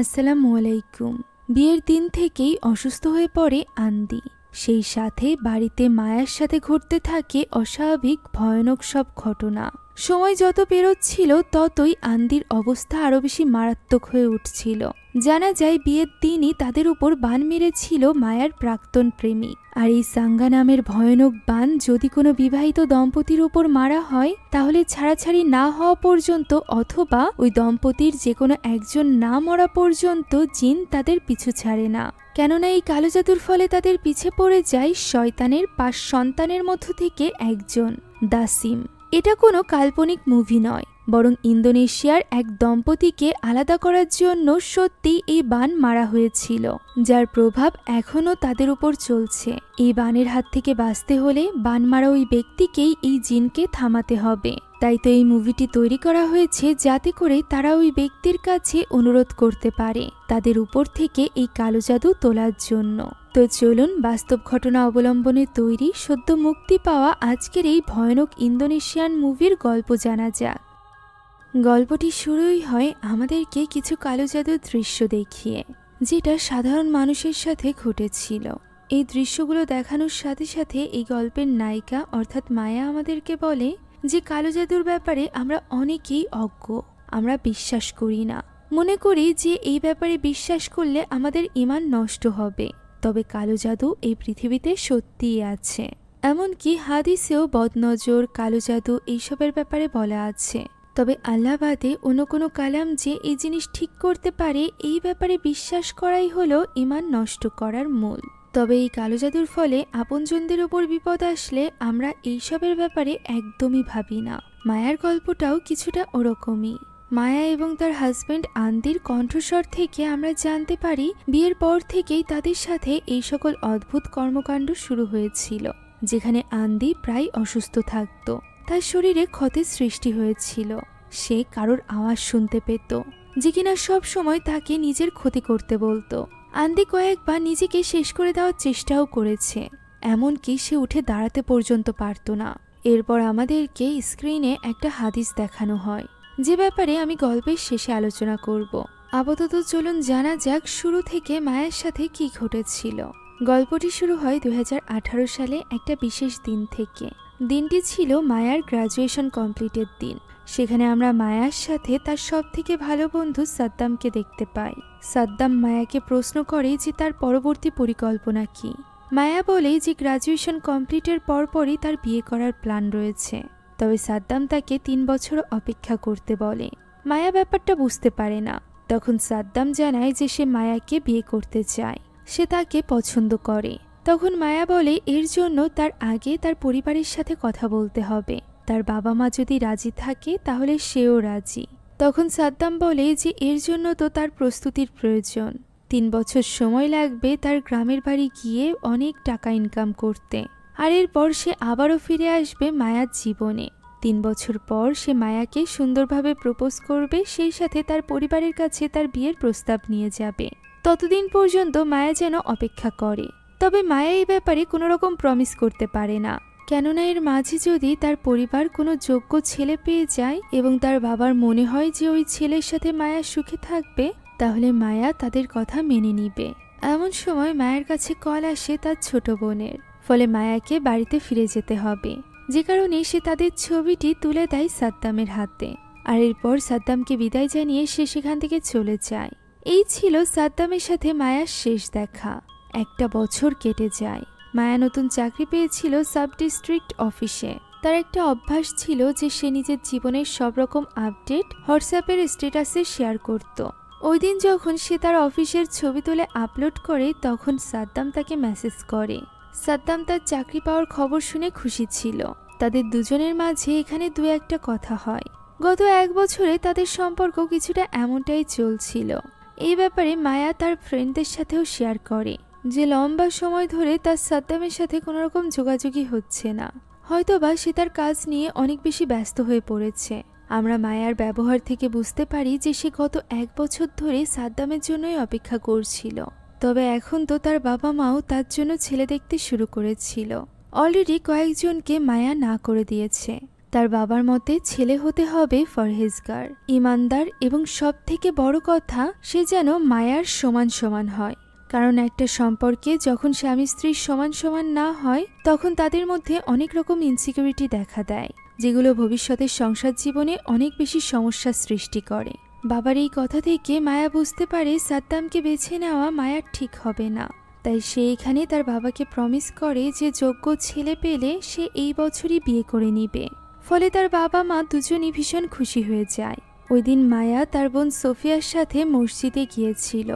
আসসালামু আলাইকুম। বিয়ের দিন থেকেই অসুস্থ হয়ে পড়ে আন্দি। সেই সাথে বাড়িতে মায়ার সাথে ঘটতে থাকে অস্বাভাবিক ভয়ানক সব ঘটনা। সময় যত পেরোচ্ছিল ততই আন্দির অবস্থা আরও বেশি মারাত্মক হয়ে উঠছিল। জানা যায় বিয়ের দিনই তাদের উপর বান মেরেছিল মায়ার প্রাক্তন প্রেমিক। আর এই সাঙ্গা নামের ভয়ানক বান যদি কোনো বিবাহিত দম্পতির উপর মারা হয় তাহলে ছাড়াছাড়ি না হওয়া পর্যন্ত অথবা ওই দম্পতির যে কোনো একজন না মরা পর্যন্ত জিন তাদের পিছু ছাড়ে না। কেননা এই কালো জাদুর ফলে তাদের পিছে পড়ে যায় শয়তানের 5 সন্তানের মধ্য থেকে একজন, দাসিম। এটা কোনো কাল্পনিক মুভি নয়, বরং ইন্দোনেশিয়ার এক দম্পতিকে আলাদা করার জন্য সত্যি এই বান মারা হয়েছিল, যার প্রভাব এখনও তাদের উপর চলছে। এই বানের হাত থেকে বাঁচতে হলে বান মারা ওই ব্যক্তিকেই এই জিনকে থামাতে হবে। তাই তো এই মুভিটি তৈরি করা হয়েছে যাতে করে তারা ওই ব্যক্তির কাছে অনুরোধ করতে পারে তাদের উপর থেকে এই কালো জাদু তোলার জন্য। তো চলুন বাস্তব ঘটনা অবলম্বনে তৈরি সদ্য মুক্তি পাওয়া আজকের এই ভয়ানক ইন্দোনেশিয়ান মুভির গল্প জানা যাক। গল্পটি শুরুই হয় আমাদেরকে কিছু কালো জাদুর দৃশ্য দেখিয়ে, যেটা সাধারণ মানুষের সাথে ঘটেছিল। এই দৃশ্যগুলো দেখানোর সাথে সাথে এই গল্পের নায়িকা অর্থাৎ মায়া আমাদেরকে বলে যে কালো জাদুর ব্যাপারে আমরা অনেকেই অজ্ঞ, আমরা বিশ্বাস করি না, মনে করি যে এই ব্যাপারে বিশ্বাস করলে আমাদের ঈমান নষ্ট হবে। তবে কালো জাদু এই পৃথিবীতে সত্যিই আছে। এমনকি হাদিসেও বদনজর, কালো জাদু এইসবের ব্যাপারে বলা আছে। তবে আল্লাহ বাদে অন্য কোনো কালাম যে এই জিনিস ঠিক করতে পারে এই ব্যাপারে বিশ্বাস করাই হলো ঈমান নষ্ট করার মূল। তবে এই কালো জাদুর ফলে আপনজনদের ওপর বিপদ আসলে আমরা এইসবের ব্যাপারে একদমই ভাবি না। মায়ার গল্পটাও কিছুটা ওরকমই। মায়া এবং তার হাজব্যান্ড আন্দির কণ্ঠস্বর থেকে আমরা জানতে পারি বিয়ের পর থেকেই তাদের সাথে এই সকল অদ্ভুত কর্মকাণ্ড শুরু হয়েছিল, যেখানে আন্দি প্রায় অসুস্থ থাকত। তার শরীরে ক্ষতের সৃষ্টি হয়েছিল। সে কারোর আওয়াজ শুনতে পেত যে কিনা সব সময় তাকে নিজের ক্ষতি করতে বলতো। আন্দি কয়েকবার নিজেকে শেষ করে দেওয়ার চেষ্টাও করেছে, এমনকি সে উঠে দাঁড়াতে পর্যন্ত পারত না। এরপর আমাদেরকে স্ক্রিনে একটা হাদিস দেখানো হয়, যে ব্যাপারে আমি গল্পের শেষে আলোচনা করব। আপাতত চলুন জানা যাক শুরু থেকে মায়ের সাথে কি ঘটেছিল। গল্পটি শুরু হয় 2018 সালে একটা বিশেষ দিন থেকে। দিনটি ছিল মায়ার গ্রাজুয়েশন কমপ্লিটের দিন। সেখানে আমরা মায়ার সাথে তার সব থেকে ভালো বন্ধু সাদ্দামকে দেখতে পাই। সাদ্দাম মায়াকে প্রশ্ন করে যে তার পরবর্তী পরিকল্পনা কি। মায়া বলে যে গ্রাজুয়েশন কমপ্লিটের পরপরই তার বিয়ে করার প্ল্যান রয়েছে। তবে সাদ্দাম তাকে 3 বছর অপেক্ষা করতে বলে। মায়া ব্যাপারটা বুঝতে পারে না। তখন সাদ্দাম জানায় যে সে মায়াকে বিয়ে করতে চায়, সে তাকে পছন্দ করে। তখন মায়া বলে এর জন্য তার আগে তার পরিবারের সাথে কথা বলতে হবে। তার বাবা মা যদি রাজি থাকে তাহলে সেও রাজি। তখন সাদ্দাম বলে যে এর জন্য তো তার প্রস্তুতির প্রয়োজন। 3 বছর সময় লাগবে তার গ্রামের বাড়ি গিয়ে অনেক টাকা ইনকাম করতে। আর এরপর সে আবারও ফিরে আসবে মায়ার জীবনে। 3 বছর পর সে মায়াকে সুন্দরভাবে প্রপোজ করবে, সেই সাথে তার পরিবারের কাছে তার বিয়ের প্রস্তাব নিয়ে যাবে। ততদিন পর্যন্ত মায়া যেন অপেক্ষা করে। তবে মায়া এই ব্যাপারে কোনো রকম প্রমিস করতে পারে না, কেননা এর মাঝে যদি তার পরিবার কোনো যোগ্য ছেলে পেয়ে যায় এবং তার বাবার মনে হয় যে ওই ছেলের সাথে মায়া সুখে থাকবে, তাহলে মায়া তাদের কথা মেনে নিবে। এমন সময় মায়ের কাছে কল আসে তার ছোট বোনের। ফলে মায়াকে বাড়িতে ফিরে যেতে হবে, যে কারণে সে তাদের ছবিটি তুলে দেয় সাদ্দামের হাতে। আর এরপর সাদ্দামকে বিদায় জানিয়ে সে সেখান থেকে চলে যায়। এই ছিল সাদ্দামের সাথে মায়ার শেষ দেখা। 1 বছর কেটে যায়। মায়া নতুন চাকরি পেয়েছিল সাব ডিস্ট্রিক্ট অফিসে। তার একটা অভ্যাস ছিল যে সে নিজের জীবনের সব রকম আপডেট হোয়াটসঅ্যাপের স্ট্যাটাসে শেয়ার করত। ওই দিন যখন সে তার অফিসের ছবি তুলে আপলোড করে তখন সাদ্দাম তাকে মেসেজ করে। সাদ্দাম তার চাকরি পাওয়ার খবর শুনে খুশি ছিল। তাদের দুজনের মাঝে এখানে 2-1টা কথা হয়। গত 1 বছরে তাদের সম্পর্ক কিছুটা এমনটাই চলছিল। এই ব্যাপারে মায়া তার ফ্রেন্ডদের সাথেও শেয়ার করে যে লম্বা সময় ধরে তার সাদ্দামের সাথে কোনো রকম যোগাযোগই হচ্ছে না। হয়তোবা সে তার কাজ নিয়ে অনেক বেশি ব্যস্ত হয়ে পড়েছে। আমরা মায়ার ব্যবহার থেকে বুঝতে পারি যে সে গত 1 বছর ধরে সাদ্দামের জন্যই অপেক্ষা করছিল। তবে এখন তো তার বাবা মাও তার জন্য ছেলে দেখতে শুরু করেছিল। অলরেডি কয়েকজনকে মায়া না করে দিয়েছে। তার বাবার মতে ছেলে হতে হবে পরহেজগার, ইমানদার এবং সব থেকে বড় কথা সে যেন মায়ার সমান সমান হয়। কারণ একটা সম্পর্কে যখন স্বামী স্ত্রীর সমান সমান না হয় তখন তাদের মধ্যে অনেক রকম ইনসিকিউরিটি দেখা দেয়, যেগুলো ভবিষ্যতের সংসার জীবনে অনেক বেশি সমস্যার সৃষ্টি করে। বাবার এই কথা থেকে মায়া বুঝতে পারে সাদ্দামকে বেছে নেওয়া মায়ার ঠিক হবে না। তাই সে এখানে তার বাবাকে প্রমিস করে যে যোগ্য ছেলে পেলে সে এই বছরই বিয়ে করে নিবে। ফলে তার বাবা মা দুজনই ভীষণ খুশি হয়ে যায়। ওই দিন মায়া তার বোন সোফিয়ার সাথে মসজিদে গিয়েছিল,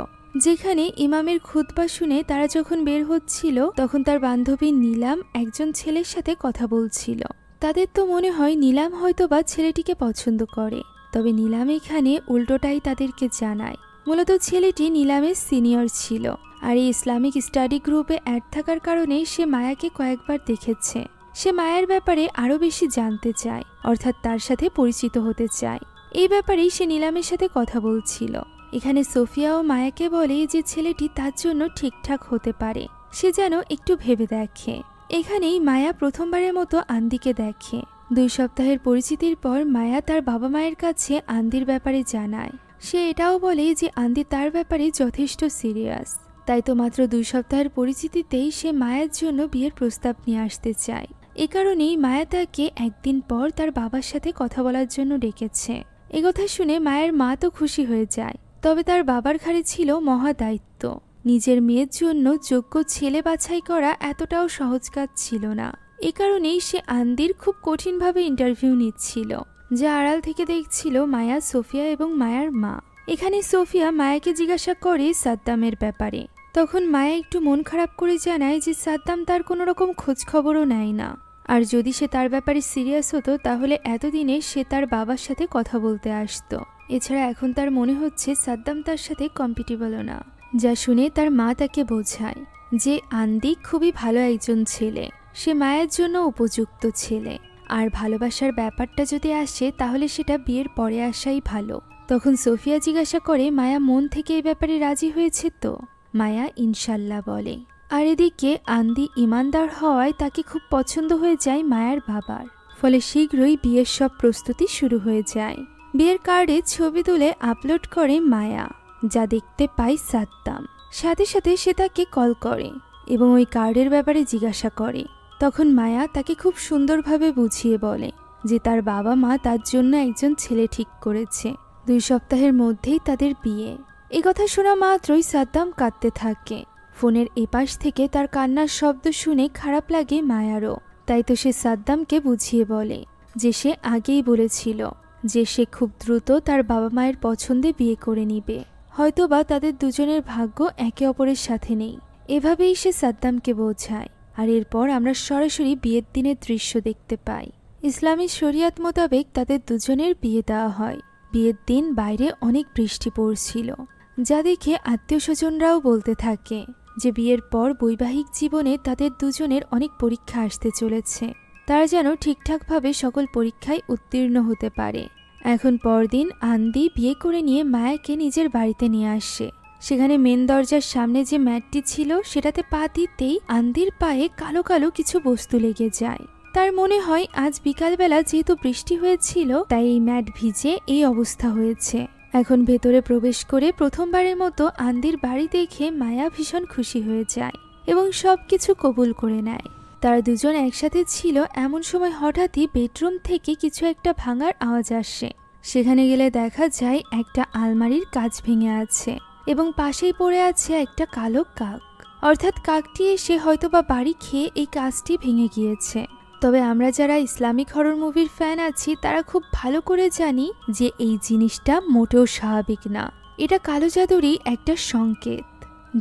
যেখানে ইমামের খুতবা শুনে তারা যখন বের হচ্ছিল তখন তার বান্ধবী নীলাম একজন ছেলের সাথে কথা বলছিল। তাদের তো মনে হয় নীলাম হয়তোবা ছেলেটিকে পছন্দ করে, তবে নীলাম এখানে উল্টোটাই তাদেরকে জানায়। মূলত ছেলেটি নীলামের সিনিয়র ছিল, আর এই ইসলামিক স্টাডি গ্রুপে অ্যাড থাকার কারণে সে মায়াকে কয়েকবার দেখেছে। সে মায়ের ব্যাপারে আরও বেশি জানতে চায়, অর্থাৎ তার সাথে পরিচিত হতে চায়। এই ব্যাপারেই সে নীলামের সাথে কথা বলছিল। এখানে সোফিয়া ও মায়াকে বলে যে ছেলেটি তার জন্য ঠিকঠাক হতে পারে, সে যেন একটু ভেবে দেখে। এখানেই মায়া প্রথমবারের মতো আন্দিকে দেখে। 2 সপ্তাহের পরিচিতির পর মায়া তার বাবা মায়ের কাছে আন্দির ব্যাপারে জানায়। সে এটাও বলে যে আন্দি তার ব্যাপারে যথেষ্ট সিরিয়াস। তাই তো মাত্র 2 সপ্তাহের পরিচিতিতেই সে মায়ের জন্য বিয়ের প্রস্তাব নিয়ে আসতে চায়। এ কারণেই মায়া তাকে একদিন পর তার বাবার সাথে কথা বলার জন্য ডেকেছে। একথা শুনে মায়ের মা তো খুশি হয়ে যায়, তবে তার বাবার ঘাড়ে ছিল মহা দায়িত্ব। নিজের মেয়ের জন্য যোগ্য ছেলে বাছাই করা এতটাও সহজ কাজ ছিল না। এ কারণেই সে আন্দির খুব কঠিনভাবে ইন্টারভিউ নিচ্ছিল, যা আড়াল থেকে দেখছিল মায়া, সোফিয়া এবং মায়ার মা। এখানে সোফিয়া মায়াকে জিজ্ঞাসা করে সাদ্দামের ব্যাপারে। তখন মায়া একটু মন খারাপ করে জানায় যে সাদ্দাম তার কোনো রকম খোঁজ খবরও নেয় না, আর যদি সে তার ব্যাপারে সিরিয়াস হতো তাহলে এতদিনে সে তার বাবার সাথে কথা বলতে আসতো। এছাড়া এখন তার মনে হচ্ছে সাদ্দাম তার সাথে কম্পিটিবলও না। যা শুনে তার মা তাকে বোঝায় যে আন্দি খুবই ভালো একজন ছেলে, সে মায়ের জন্য উপযুক্ত ছেলে, আর ভালোবাসার ব্যাপারটা যদি আসে তাহলে সেটা বিয়ের পরে আসাই ভালো। তখন সোফিয়া জিজ্ঞাসা করে মায়া মন থেকে এই ব্যাপারে রাজি হয়েছে তো? মায়া ইনশাল্লাহ বলে। আর এদিকে আন্দি ইমানদার হওয়ায় তাকে খুব পছন্দ হয়ে যায় মায়ার বাবার। ফলে শীঘ্রই বিয়ের সব প্রস্তুতি শুরু হয়ে যায়। বিয়ের কার্ডে ছবি তুলে আপলোড করে মায়া, যা দেখতে পায় সাদ্দাম। সাথে সাথে সে তাকে কল করে এবং ওই কার্ডের ব্যাপারে জিজ্ঞাসা করে। তখন মায়া তাকে খুব সুন্দরভাবে বুঝিয়ে বলে যে তার বাবা মা তার জন্য একজন ছেলে ঠিক করেছে। 2 সপ্তাহের মধ্যেই তাদের বিয়ে। এ কথা শোনা মাত্রই সাদ্দাম কাঁদতে থাকে। ফোনের এপাশ থেকে তার কান্নার শব্দ শুনে খারাপ লাগে মায়ারও। তাই তো সে সাদ্দামকে বুঝিয়ে বলে যে সে আগেই বলেছিল যে সে খুব দ্রুত তার বাবা মায়ের পছন্দে বিয়ে করে নিবে। হয়তোবা তাদের দুজনের ভাগ্য একে অপরের সাথে নেই। এভাবেই সে সাদ্দামকে বোঝায়। আর এরপর আমরা সরাসরি বিয়ের দিনের দৃশ্য দেখতে পাই। ইসলামী শরিয়াত মোতাবেক তাদের দুজনের বিয়ে দেওয়া হয়। বিয়ের দিন বাইরে অনেক বৃষ্টি পড়ছিল, যা দেখে আত্মীয় স্বজনরাও বলতে থাকে যে বিয়ের পর বৈবাহিক জীবনে তাদের দুজনের অনেক পরীক্ষা আসতে চলেছে। তারা যেন ঠিকঠাকভাবে সকল পরীক্ষায় উত্তীর্ণ হতে পারে। এখন পরদিন আন্দি বিয়ে করে নিয়ে মায়াকে নিজের বাড়িতে নিয়ে আসে। সেখানে মেন দরজার সামনে যে ম্যাটটি ছিল সেটাতে পা দিতেই আন্দির পায়ে কালো কালো কিছু বস্তু লেগে যায়। তার মনে হয় আজ বিকালবেলা যেহেতু বৃষ্টি হয়েছিল তাই এই ম্যাট ভিজে এই অবস্থা হয়েছে। এখন ভেতরে প্রবেশ করে প্রথমবারের মতো আন্দির বাড়ি দেখে মায়া ভীষণ খুশি হয়ে যায় এবং সবকিছু কবুল করে নেয়। তারা দুজন একসাথে ছিল এমন সময় হঠাৎই বেডরুম থেকে কিছু একটা ভাঙার আওয়াজ আসে। সেখানে গেলে দেখা যায় একটা আলমারির কাঁচ ভেঙে আছে এবং পাশেই পড়ে আছে একটা কালো কাক। অর্থাৎ কাকটি এসে হয়তোবা বাড়ি খেয়ে এই কাঁচটি ভেঙে গিয়েছে। তবে আমরা যারা ইসলামিক হরর মুভির ফ্যান আছি তারা খুব ভালো করে জানি যে এই জিনিসটা মোটেও স্বাভাবিক না। এটা কালো জাদুরই একটা সংকেত,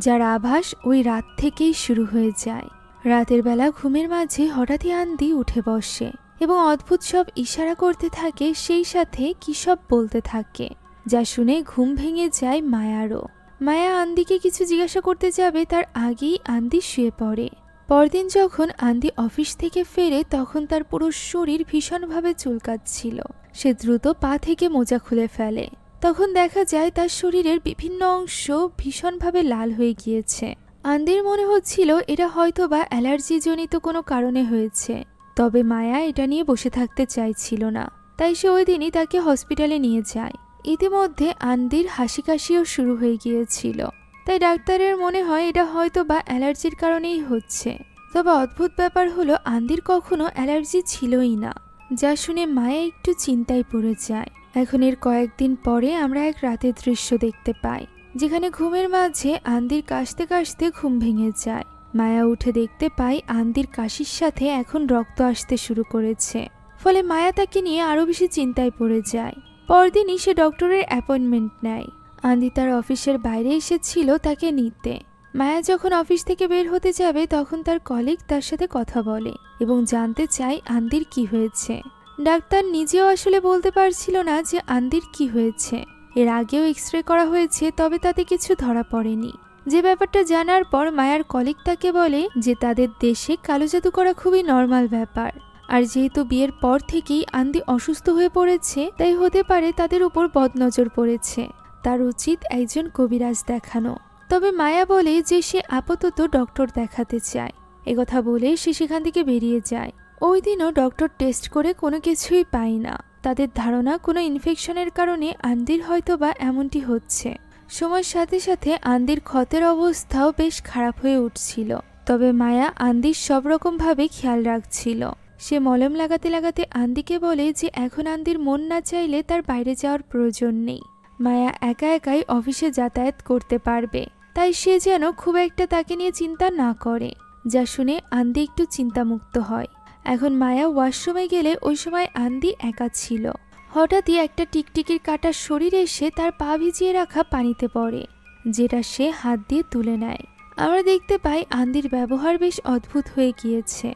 যার আভাস ওই রাত থেকেই শুরু হয়ে যায়। রাতের বেলা ঘুমের মাঝে হঠাৎই আন্দি উঠে বসে এবং অদ্ভুত সব ইশারা করতে থাকে, সেই সাথে কি সব বলতে থাকে, যা শুনে ঘুম ভেঙে যায় মায়ারও। মায়া আন্দিকে কিছু জিজ্ঞাসা করতে যাবে তার আগেই আন্দি শুয়ে পড়ে। পরদিন যখন আন্দি অফিস থেকে ফেরে তখন তার পুরো শরীর ভীষণভাবে চুলকাচ্ছিল। সে দ্রুত পা থেকে মোজা খুলে ফেলে। তখন দেখা যায় তার শরীরের বিভিন্ন অংশ ভীষণভাবে লাল হয়ে গিয়েছে। আন্দির মনে হচ্ছিল এটা হয়তোবা অ্যালার্জিজনিত কোনো কারণে হয়েছে। তবে মায়া এটা নিয়ে বসে থাকতে চাইছিল না, তাই সে ওই দিনই তাকে হসপিটালে নিয়ে যায়। ইতিমধ্যে আন্দির হাসি কাশিও শুরু হয়ে গিয়েছিল, তাই ডাক্তারের মনে হয় এটা হয়তো বা অ্যালার্জির কারণেই হচ্ছে। তবে অদ্ভুত ব্যাপার হলো আন্দির কখনো অ্যালার্জি ছিলই না, যা শুনে মায়া একটু চিন্তায় পড়ে যায়। এখন এর কয়েকদিন পরে আমরা এক রাতের দৃশ্য দেখতে পাই, যেখানে ঘুমের মাঝে আন্দির কাশতে কাশতে ঘুম ভেঙে যায়। মায়া উঠে দেখতে পায় আন্দির কাশির সাথে এখন রক্ত আসতে শুরু করেছে। ফলে মায়া তাকে নিয়ে আরো বেশি চিন্তায় পড়ে যায়। পরদিনই সে ডক্টরের অ্যাপয়েন্টমেন্ট নেয়। আন্দি তার অফিসের বাইরে এসেছিল তাকে নিতে। মায়া যখন অফিস থেকে বের হতে যাবে তখন তার কলিগ তার সাথে কথা বলে এবং জানতে চায় আন্দির কি হয়েছে। ডাক্তার নিজেও আসলে বলতে পারছিল না যে আন্দির কি হয়েছে। এর আগেও এক্সরে করা হয়েছে, তবে তাতে কিছু ধরা পড়েনি। যে ব্যাপারটা জানার পর মায়ার কলিগ তাকে বলে যে তাদের দেশে কালো জাদু করা খুবই নর্মাল ব্যাপার, আর যেহেতু বিয়ের পর থেকেই আন্দি অসুস্থ হয়ে পড়েছে, তাই হতে পারে তাদের উপর বদনজর পড়েছে, তার উচিত একজন কবিরাজ দেখানো। তবে মায়া বলে যে সে আপাতত ডক্টর দেখাতে চায়। একথা বলে সে সেখান থেকে বেরিয়ে যায়। ওই দিনও ডক্টর টেস্ট করে কোনো কিছুই পায় না। তাদের ধারণা কোনো ইনফেকশনের কারণে আন্দির হয়তো বা এমনটি হচ্ছে। সময়ের সাথে সাথে আন্দির ক্ষতের অবস্থাও বেশ খারাপ হয়ে উঠছিল। তবে মায়া আন্দির সব রকমভাবে খেয়াল রাখছিল। সে মলম লাগাতে লাগাতে আন্দিকে বলে যে এখন আন্দির মন না চাইলে তার বাইরে যাওয়ার প্রয়োজন নেই। মায়া একা একাই অফিসে যাতায়াত করতে পারবে, তাই সে যেন খুব একটা তাকে নিয়ে চিন্তা না করে। যা শুনে আন্দি একটু চিন্তামুক্ত হয়। এখন মায়া ওয়াশরুমে গেলে ওই সময় আন্দি একা ছিল। হঠাৎই একটা টিকটিকির কাটা শরীর এসে তার পা ভিজিয়ে রাখা পানিতে পড়ে, যেটা সে হাত দিয়ে তুলে নেয়। আমরা দেখতে পাই আন্দির ব্যবহার বেশ অদ্ভুত হয়ে গিয়েছে,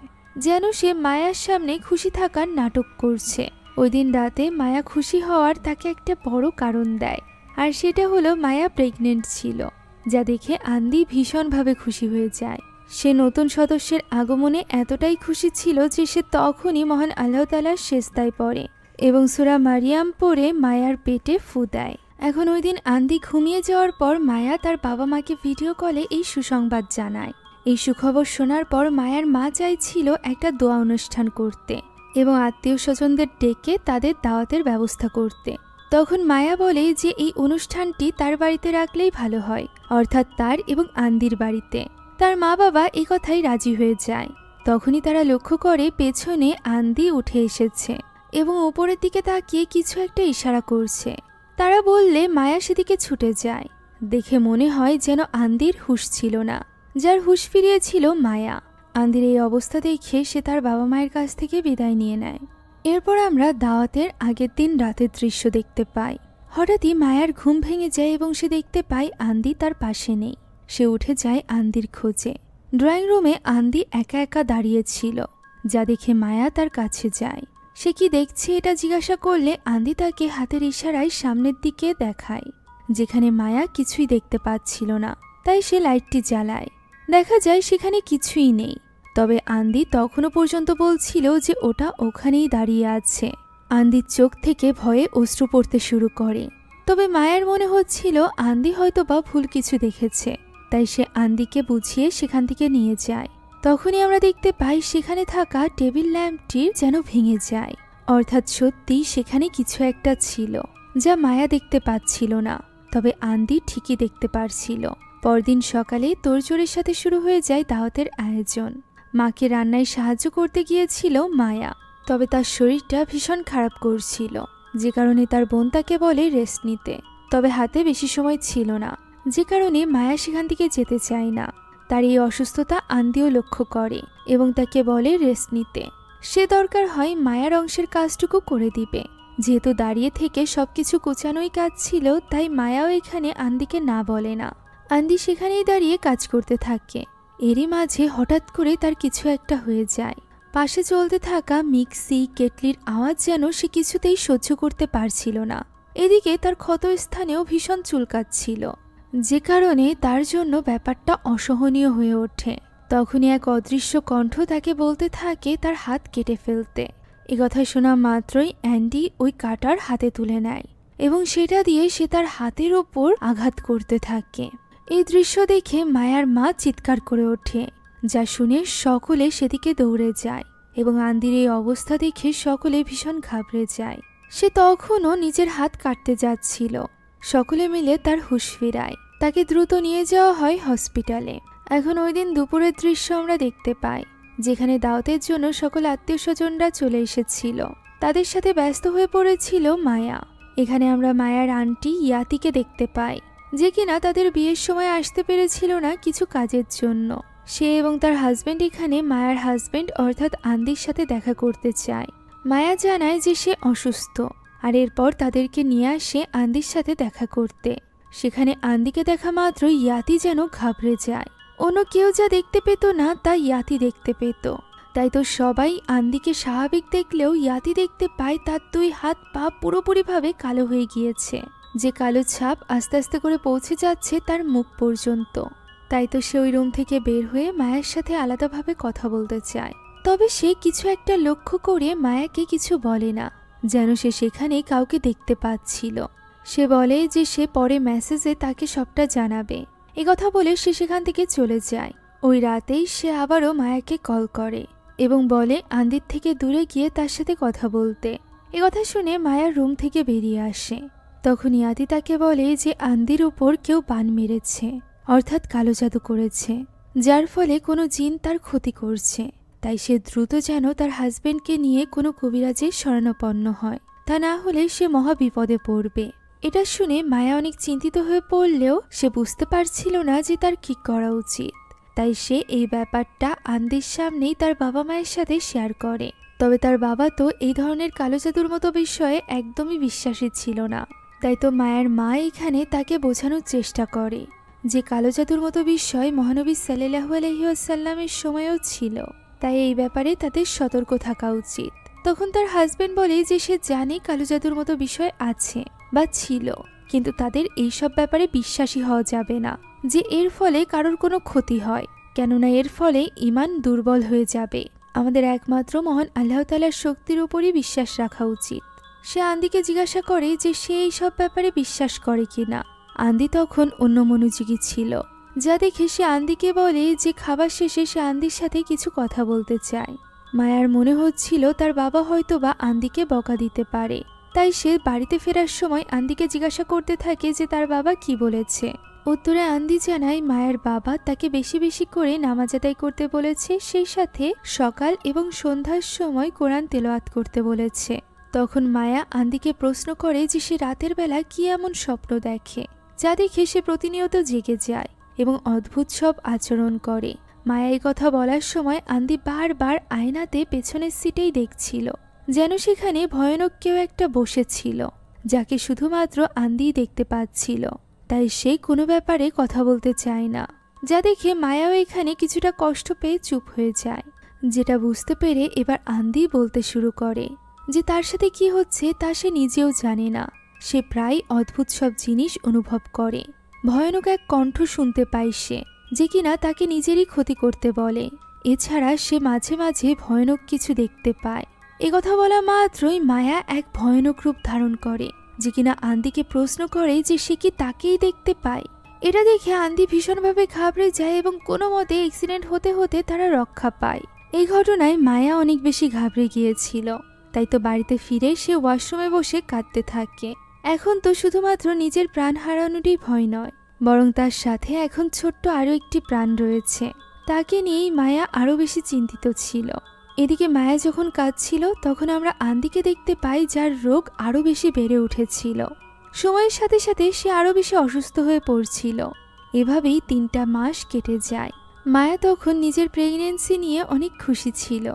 যেন সে মায়ার সামনে খুশি থাকার নাটক করছে। ওই দিন রাতে মায়া খুশি হওয়ার তাকে একটা বড় কারণ দেয়, আর সেটা হলো মায়া প্রেগনেন্ট ছিল, যা দেখে আন্দি ভীষণভাবে খুশি হয়ে যায়। সে নতুন সদস্যের আগমনে এতটাই খুশি ছিল যে সে তখনই মহান আল্লাহ তাআলার সিজদায় পড়ে এবং সূরা মারিয়াম পড়ে মায়ার পেটে ফু দেয়। এখন ওই দিন আন্দি ঘুমিয়ে যাওয়ার পর মায়া তার বাবা মাকে ভিডিও কলে এই সুসংবাদ জানায়। এই সুখবর শোনার পর মায়ার মা চাইছিল একটা দোয়া অনুষ্ঠান করতে এবং আত্মীয় স্বজনদের ডেকে তাদের দাওয়াতের ব্যবস্থা করতে। তখন মায়া বলে যে এই অনুষ্ঠানটি তার বাড়িতে রাখলেই ভালো হয়, অর্থাৎ তার এবং আন্দির বাড়িতে। তার মা বাবা এই কথাই রাজি হয়ে যায়। তখনই তারা লক্ষ্য করে পেছনে আন্দি উঠে এসেছে এবং উপরের দিকে তাকিয়ে কিছু একটা ইশারা করছে। তারা বললে মায়া সেদিকে ছুটে যায়। দেখে মনে হয় যেন আন্দির হুঁশ ছিল না, যার হুঁশ ফিরিয়েছিল মায়া। আন্দির এই অবস্থা দেখে সে তার বাবা মায়ের কাছ থেকে বিদায় নিয়ে নেয়। এরপর আমরা দাওয়াতের আগের দিন রাতের দৃশ্য দেখতে পাই। হঠাৎই মায়ার ঘুম ভেঙে যায় এবং সে দেখতে পায় আন্দি তার পাশে নেই। সে উঠে যায় আন্দির খোঁজে। ড্রয়িং রুমে আন্দি একা একা দাঁড়িয়েছিল, যা দেখে মায়া তার কাছে যায়। সে কি দেখছে এটা জিজ্ঞাসা করলে আন্দি তাকে হাতের ইশারায় সামনের দিকে দেখায়, যেখানে মায়া কিছুই দেখতে পাচ্ছিল না। তাই সে লাইটটি জ্বালায়। দেখা যায় সেখানে কিছুই নেই। তবে আন্দি তখনও পর্যন্ত বলছিল যে ওটা ওখানেই দাঁড়িয়ে আছে। আন্দির চোখ থেকে ভয়ে অশ্রু পড়তে শুরু করে। তবে মায়ের মনে হচ্ছিল আন্দি হয়তো বা ভুল কিছু দেখেছে, তাই সে আন্দিকে বুঝিয়ে সেখান থেকে নিয়ে যায়। তখনই আমরা দেখতে পাই সেখানে থাকা টেবিল ল্যাম্পটি যেন ভেঙে যায়, অর্থাৎ সত্যি সেখানে কিছু একটা ছিল যা মায়া দেখতে পাচ্ছিল না, তবে আন্দি ঠিকই দেখতে পারছিল। পরদিন সকালে তোড়জোড়ের সাথে শুরু হয়ে যায় দাওয়াতের আয়োজন। মাকে রান্নায় সাহায্য করতে গিয়েছিল মায়া, তবে তার শরীরটা ভীষণ খারাপ করছিল, যে কারণে তার বোন তাকে বলে রেস্ট নিতে। তবে হাতে বেশি সময় ছিল না, যে কারণে মায়া সেখান থেকে যেতে চায় না। তার এই অসুস্থতা আন্দিও লক্ষ্য করে এবং তাকে বলে রেস্ট নিতে। সে দরকার হয় মায়ার অংশের কাজটুকু করে দিবে। যেহেতু দাঁড়িয়ে থেকে সবকিছু কুচানোই কাজ ছিল, তাই মায়াও এখানে আন্দিকে না বলে না। আন্দি সেখানেই দাঁড়িয়ে কাজ করতে থাকে। এরই মাঝে হঠাৎ করে তার কিছু একটা হয়ে যায়। পাশে চলতে থাকা মিক্সি কেটলির আওয়াজ যেন সে কিছুতেই সহ্য করতে পারছিল না। এদিকে তার ক্ষতস্থানেও ভীষণ চুলকাচ্ছিল, যে কারণে তার জন্য ব্যাপারটা অসহনীয় হয়ে ওঠে। তখনই এক অদৃশ্য কণ্ঠ তাকে বলতে থাকে তার হাত কেটে ফেলতে। একথা শোনা মাত্রই অ্যান্ডি ওই কাটার হাতে তুলে নেয় এবং সেটা দিয়ে সে তার হাতের ওপর আঘাত করতে থাকে। এই দৃশ্য দেখে মায়ার মা চিৎকার করে ওঠে, যা শুনে সকলে সেদিকে দৌড়ে যায় এবং আন্দির এই অবস্থা দেখে সকলে ভীষণ ঘাবড়ে যায়। সে তখনও নিজের হাত কাটতে যাচ্ছিল। সকলে মিলে তার হুঁশ ফিরায়। তাকে দ্রুত নিয়ে যাওয়া হয় হসপিটালে। এখন ওই দিন দুপুরের দৃশ্য আমরা দেখতে পাই, যেখানে দাওয়াতের জন্য সকল আত্মীয় স্বজনরা চলে এসেছিল। তাদের সাথে ব্যস্ত হয়ে পড়েছিল মায়া। এখানে আমরা মায়ার আন্টি ইয়াতিকে দেখতে পাই, যে কিনা তাদের বিয়ের সময় আসতে পেরেছিল না কিছু কাজের জন্য। সে এবং তার হাজবেন্ড এখানে মায়ার হাজবেন্ড অর্থাৎ আন্দির সাথে দেখা করতে চায়। মায়া জানায় যে সে অসুস্থ, আর এরপর তাদেরকে নিয়ে আসে আন্দির সাথে দেখা করতে। সেখানে আন্দিকে দেখা মাত্র ইয়াতি যেন ঘাবড়ে যায়। অন্য কেউ যা দেখতে পেত না তা ইয়াতি দেখতে পেত। তাই তো সবাই আন্দিকে স্বাভাবিক দেখলেও ইয়াতি দেখতে পায় তার 2 হাত পা পুরোপুরিভাবে কালো হয়ে গিয়েছে, যে কালো ছাপ আস্তে আস্তে করে পৌঁছে যাচ্ছে তার মুখ পর্যন্ত। তাই তো সে ওই রুম থেকে বের হয়ে মায়ের সাথে আলাদাভাবে কথা বলতে চায়। তবে সে কিছু একটা লক্ষ্য করে মায়াকে কিছু বলে না, যেন সে সেখানে কাউকে দেখতে পাচ্ছিল। সে বলে যে সে পরে মেসেজে তাকে সবটা জানাবে। এ কথা বলে সে সেখান থেকে চলে যায়। ওই রাতেই সে আবারও মায়াকে কল করে এবং বলে আন্দির থেকে দূরে গিয়ে তার সাথে কথা বলতে। এ কথা শুনে মায়ার রুম থেকে বেরিয়ে আসে। তখন ইয়াতি তাকে বলে যে আন্দির উপর কেউ বান মেরেছে, অর্থাৎ কালো জাদু করেছে, যার ফলে কোনো জিন তার ক্ষতি করছে। তাই সে দ্রুত যেন তার হাজবেন্ডকে নিয়ে কোনো কবিরাজের শরণাপন্ন হয়, তা না হলে সে মহা বিপদে পড়বে। এটা শুনে মায়া অনেক চিন্তিত হয়ে পড়লেও সে বুঝতে পারছিল না যে তার কি করা উচিত। তাই সে এই ব্যাপারটা আন্দির সামনেই তার বাবা মায়ের সাথে শেয়ার করে। তবে তার বাবা তো এই ধরনের কালো জাদুর মতো বিষয়ে একদমই বিশ্বাসী ছিল না। তাই তো মায়ের মা এখানে তাকে বোঝানোর চেষ্টা করে যে কালো জাদুর মতো বিষয় মহানবী সাল্লাল্লাহু আলাইহি ওয়াসাল্লামের সময়ও ছিল, তাই এই ব্যাপারে তাদের সতর্ক থাকা উচিত। তখন তার হাজবেন্ড বলে যে সে জানে কালো জাদুর মতো বিষয় আছে বা ছিল, কিন্তু তাদের এইসব ব্যাপারে বিশ্বাসী হওয়া যাবে না যে এর ফলে কারোর কোনো ক্ষতি হয়, কেননা এর ফলে ঈমান দুর্বল হয়ে যাবে। আমাদের একমাত্র মহান আল্লাহ তাআলার শক্তির উপরই বিশ্বাস রাখা উচিত। সে আন্দিকে জিজ্ঞাসা করে যে সে এইসব ব্যাপারে বিশ্বাস করে কিনা। আন্দি তখন অন্য মনোযোগী ছিল, যা দেখে সে আন্দিকে বলে যে খাবার শেষে সে আন্দির সাথে কিছু কথা বলতে চায়। মায়ার মনে হচ্ছিল তার বাবা হয়তো বা আন্দিকে বকা দিতে পারে, তাই সে বাড়িতে ফেরার সময় আন্দিকে জিজ্ঞাসা করতে থাকে যে তার বাবা কি বলেছে। উত্তরে আন্দি জানায় মায়ের বাবা তাকে বেশি বেশি করে নামাজ আদায় করতে বলেছে, সেই সাথে সকাল এবং সন্ধ্যার সময় কোরআন তেলাওয়াত করতে বলেছে। তখন মায়া আন্দিকে প্রশ্ন করে যে সে রাতের বেলা কি এমন স্বপ্ন দেখে, যা দেখে সে প্রতিনিয়ত জেগে যায় এবং অদ্ভুত সব আচরণ করে। মায়া এই কথা বলার সময় আন্দি বারবার আয়নাতে পেছনের সিটেই দেখছিল, যেন সেখানে ভয়ানক কেউ একটা বসেছিল, যাকে শুধুমাত্র আন্দিই দেখতে পাচ্ছিল। তাই সে কোনো ব্যাপারে কথা বলতে চায় না, যা দেখে মায়াও এখানে কিছুটা কষ্ট পেয়ে চুপ হয়ে যায়। যেটা বুঝতে পেরে এবার আন্দি বলতে শুরু করে যে তার সাথে কি হচ্ছে তা সে নিজেও জানে না। সে প্রায় অদ্ভুত সব জিনিস অনুভব করে। ভয়ানক এক কণ্ঠ শুনতে পায় সে, যে কিনা তাকে নিজেরই ক্ষতি করতে বলে। এছাড়া সে মাঝে মাঝে ভয়ানক কিছু দেখতে পায়। একথা বলা মাত্রই মায়া এক ভয়ানক রূপ ধারণ করে, যে কিনা আন্দিকে প্রশ্ন করে যে সে কি তাকেই দেখতে পায়। এটা দেখে আন্দি ভীষণভাবে ঘাবড়ে যায় এবং কোনো মতে অ্যাক্সিডেন্ট হতে হতে তারা রক্ষা পায়। এই ঘটনায় মায়া অনেক বেশি ঘাবড়ে গিয়েছিল। তাই তো বাড়িতে ফিরে সে ওয়াশরুমে বসে কাঁদতে থাকে। এখন তো শুধুমাত্র নিজের প্রাণ হারানোরই ভয় নয়, বরং তার সাথে এখন ছোট্ট আরও একটি প্রাণ রয়েছে। তাকে নিয়েই মায়া আরও বেশি চিন্তিত ছিল। এদিকে মায়া যখন কাঁদছিল তখন আমরা আন্দিকে দেখতে পাই, যার রোগ আরও বেশি বেড়ে উঠেছিল। সময়ের সাথে সাথে সে আরও বেশি অসুস্থ হয়ে পড়ছিল। এভাবেই 3টা মাস কেটে যায়। মায়া তখন নিজের প্রেগন্যান্সি নিয়ে অনেক খুশি ছিল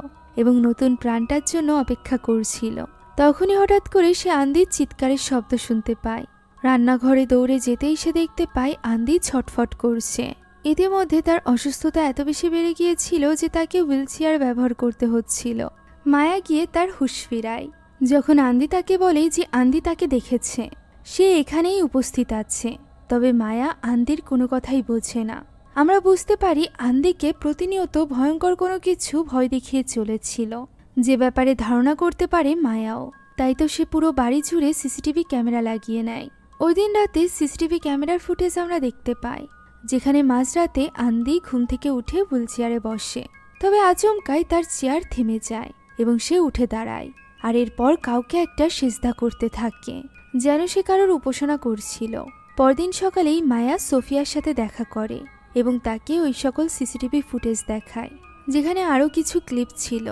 এবং নতুন প্রাণটার জন্য অপেক্ষা করছিল। তখনই হঠাৎ করে সে আন্দির চিৎকারের শব্দ শুনতে পায়। রান্নাঘরে দৌড়ে যেতেই সে দেখতে পায় আন্দি ছটফট করছে। ইতিমধ্যে তার অসুস্থতা এত বেশি বেড়ে গিয়েছিল যে তাকে হুইলচেয়ার ব্যবহার করতে হচ্ছিল। মায়া গিয়ে তার হুঁশ ফিরায়। যখন আন্দি তাকে বলে যে আন্দি তাকে দেখেছে, সে এখানেই উপস্থিত আছে, তবে মায়া আন্দির কোনো কথাই বোঝে না। আমরা বুঝতে পারি আন্দিকে প্রতিনিয়ত ভয়ঙ্কর কোনো কিছু ভয় দেখিয়ে চলেছিল, যে ব্যাপারে ধারণা করতে পারে মায়াও। তাই তো সে পুরো বাড়ি জুড়ে সিসিটিভি ক্যামেরা লাগিয়ে নেয়। ওই দিন রাতে সিসিটিভি ক্যামেরার ফুটেজ আমরা দেখতে পাই, যেখানে মাঝরাতে আন্দি ঘুম থেকে উঠে হুইলচেয়ারে বসে। তবে আচমকাই তার চেয়ার থেমে যায় এবং সে উঠে দাঁড়ায় আর এরপর কাউকে একটা সিজদা করতে থাকে, যেন সে কারোর উপাসনা করছিল। পরদিন সকালেই মায়া সোফিয়ার সাথে দেখা করে এবং তাকে ওই সকল সিসিটিভি ফুটেজ দেখায়, যেখানে আরও কিছু ক্লিপ ছিল,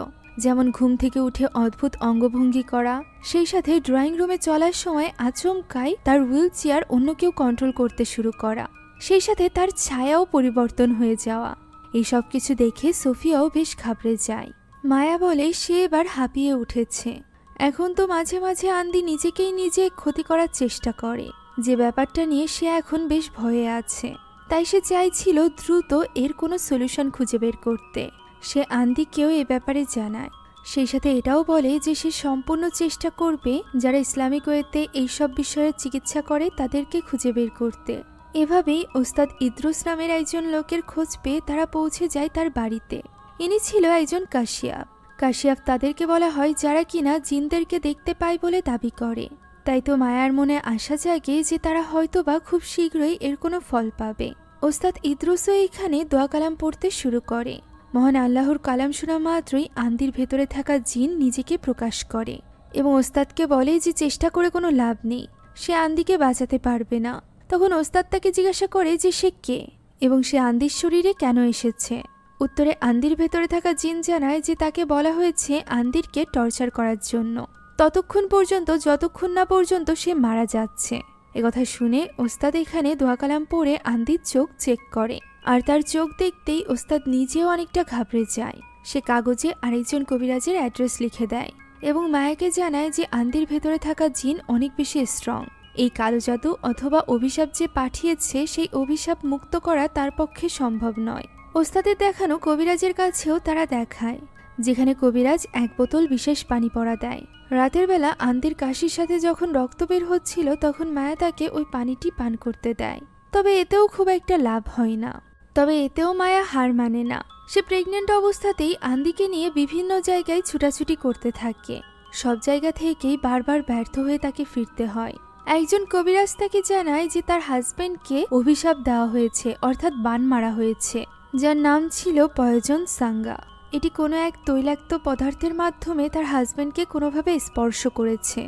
যেমন ঘুম থেকে উঠে অদ্ভুত অঙ্গভঙ্গি করা, সেই সাথে ড্রয়িং রুমে চলার সময় আচমকাই তার হুইল চেয়ার অন্য কেউ কন্ট্রোল করতে শুরু করা, সেই সাথে তার ছায়াও পরিবর্তন হয়ে যাওয়া। এই সব কিছু দেখে সোফিয়াও বেশ ঘাবড়ে যায়। মায়া বলে সে এবার হাঁপিয়ে উঠেছে। এখন তো মাঝে মাঝে আন্দি নিজেকেই নিজে ক্ষতি করার চেষ্টা করে, যে ব্যাপারটা নিয়ে সে এখন বেশ ভয়ে আছে। তাই সে চাইছিল দ্রুত এর কোনো সলিউশন খুঁজে বের করতে। সে আন্দিকেও এ ব্যাপারে জানায়, সেই সাথে এটাও বলে যে সে সম্পূর্ণ চেষ্টা করবে যারা ইসলামিক ওয়েতে এইসব বিষয়ের চিকিৎসা করে তাদেরকে খুঁজে বের করতে। এভাবেই ওস্তাদ ইদ্রুস নামের একজন লোকের খোঁজ পেয়ে তারা পৌঁছে যায় তার বাড়িতে। ইনি ছিল একজন কাশিয়াব। কাশিয়াব তাদেরকে বলা হয় যারা কিনা জিনদেরকে দেখতে পায় বলে দাবি করে। তাই তো মায়ার মনে আশা জাগে যে তারা হয়তোবা খুব শীঘ্রই এর কোনো ফল পাবে। ওস্তাদ ইদ্রুসও এখানে দোয়া কালাম পড়তে শুরু করে। মহান আল্লাহর কালাম শোনা মাত্রই আন্দির ভেতরে থাকা জিন নিজেকে প্রকাশ করে এবং ওস্তাদকে বলে যে চেষ্টা করে কোনো লাভ নেই, সে আন্দিকে বাঁচাতে পারবে না। তখন ওস্তাদ তাকে জিজ্ঞাসা করে যে সে কে এবং সে আন্দির শরীরে কেন এসেছে। উত্তরে আন্দির ভেতরে থাকা জিন জানায় যে তাকে বলা হয়েছে আন্দিরকে টর্চার করার জন্য, ততক্ষণ পর্যন্ত যতক্ষণ না পর্যন্ত সে মারা যাচ্ছে। একথা শুনে ওস্তাদ এখানে দোয়া কালাম পড়ে আন্দির চোখ চেক করে, আর তার চোখ দেখতেই ওস্তাদ নিজেও অনেকটা ঘাবড়ে যায়। সে কাগজে আরেকজন কবিরাজের অ্যাড্রেস লিখে দেয় এবং মায়াকে জানায় যে আন্দির ভেতরে থাকা জিন অনেক বেশি স্ট্রং। এই কালো জাদু অথবা অভিশাপ যে পাঠিয়েছে সেই অভিশাপ মুক্ত করা তার পক্ষে সম্ভব নয়। ওস্তাদের দেখানো কবিরাজের কাছেও তারা দেখায়, যেখানে কবিরাজ এক বোতল বিশেষ পানি পড়া দেয়। রাতের বেলা আন্দির কাশির সাথে যখন রক্ত বের হচ্ছিল তখন মায়া তাকে ওই পানিটি পান করতে দেয়। তবে এতেও খুব একটা লাভ হয় না। তবে এতেও মায়া হার মানে না। সে প্রেগনেন্ট অবস্থাতেই আন্দিকে নিয়ে বিভিন্ন জায়গায় ছুটাছুটি করতে থাকে। সব জায়গা থেকেই বারবার ব্যর্থ হয়ে তাকে ফিরতে হয়। একজন কবিরাজ তাকে জানায় যে তার হাজবেন্ডকে অভিশাপ দেওয়া হয়েছে, অর্থাৎ বান মারা হয়েছে, যার নাম ছিল পয়জন সাঙ্গা। এটি কোনো এক তৈলাক্ত পদার্থের মাধ্যমে তার হাজবেন্ডকে কোনোভাবে স্পর্শ করেছে,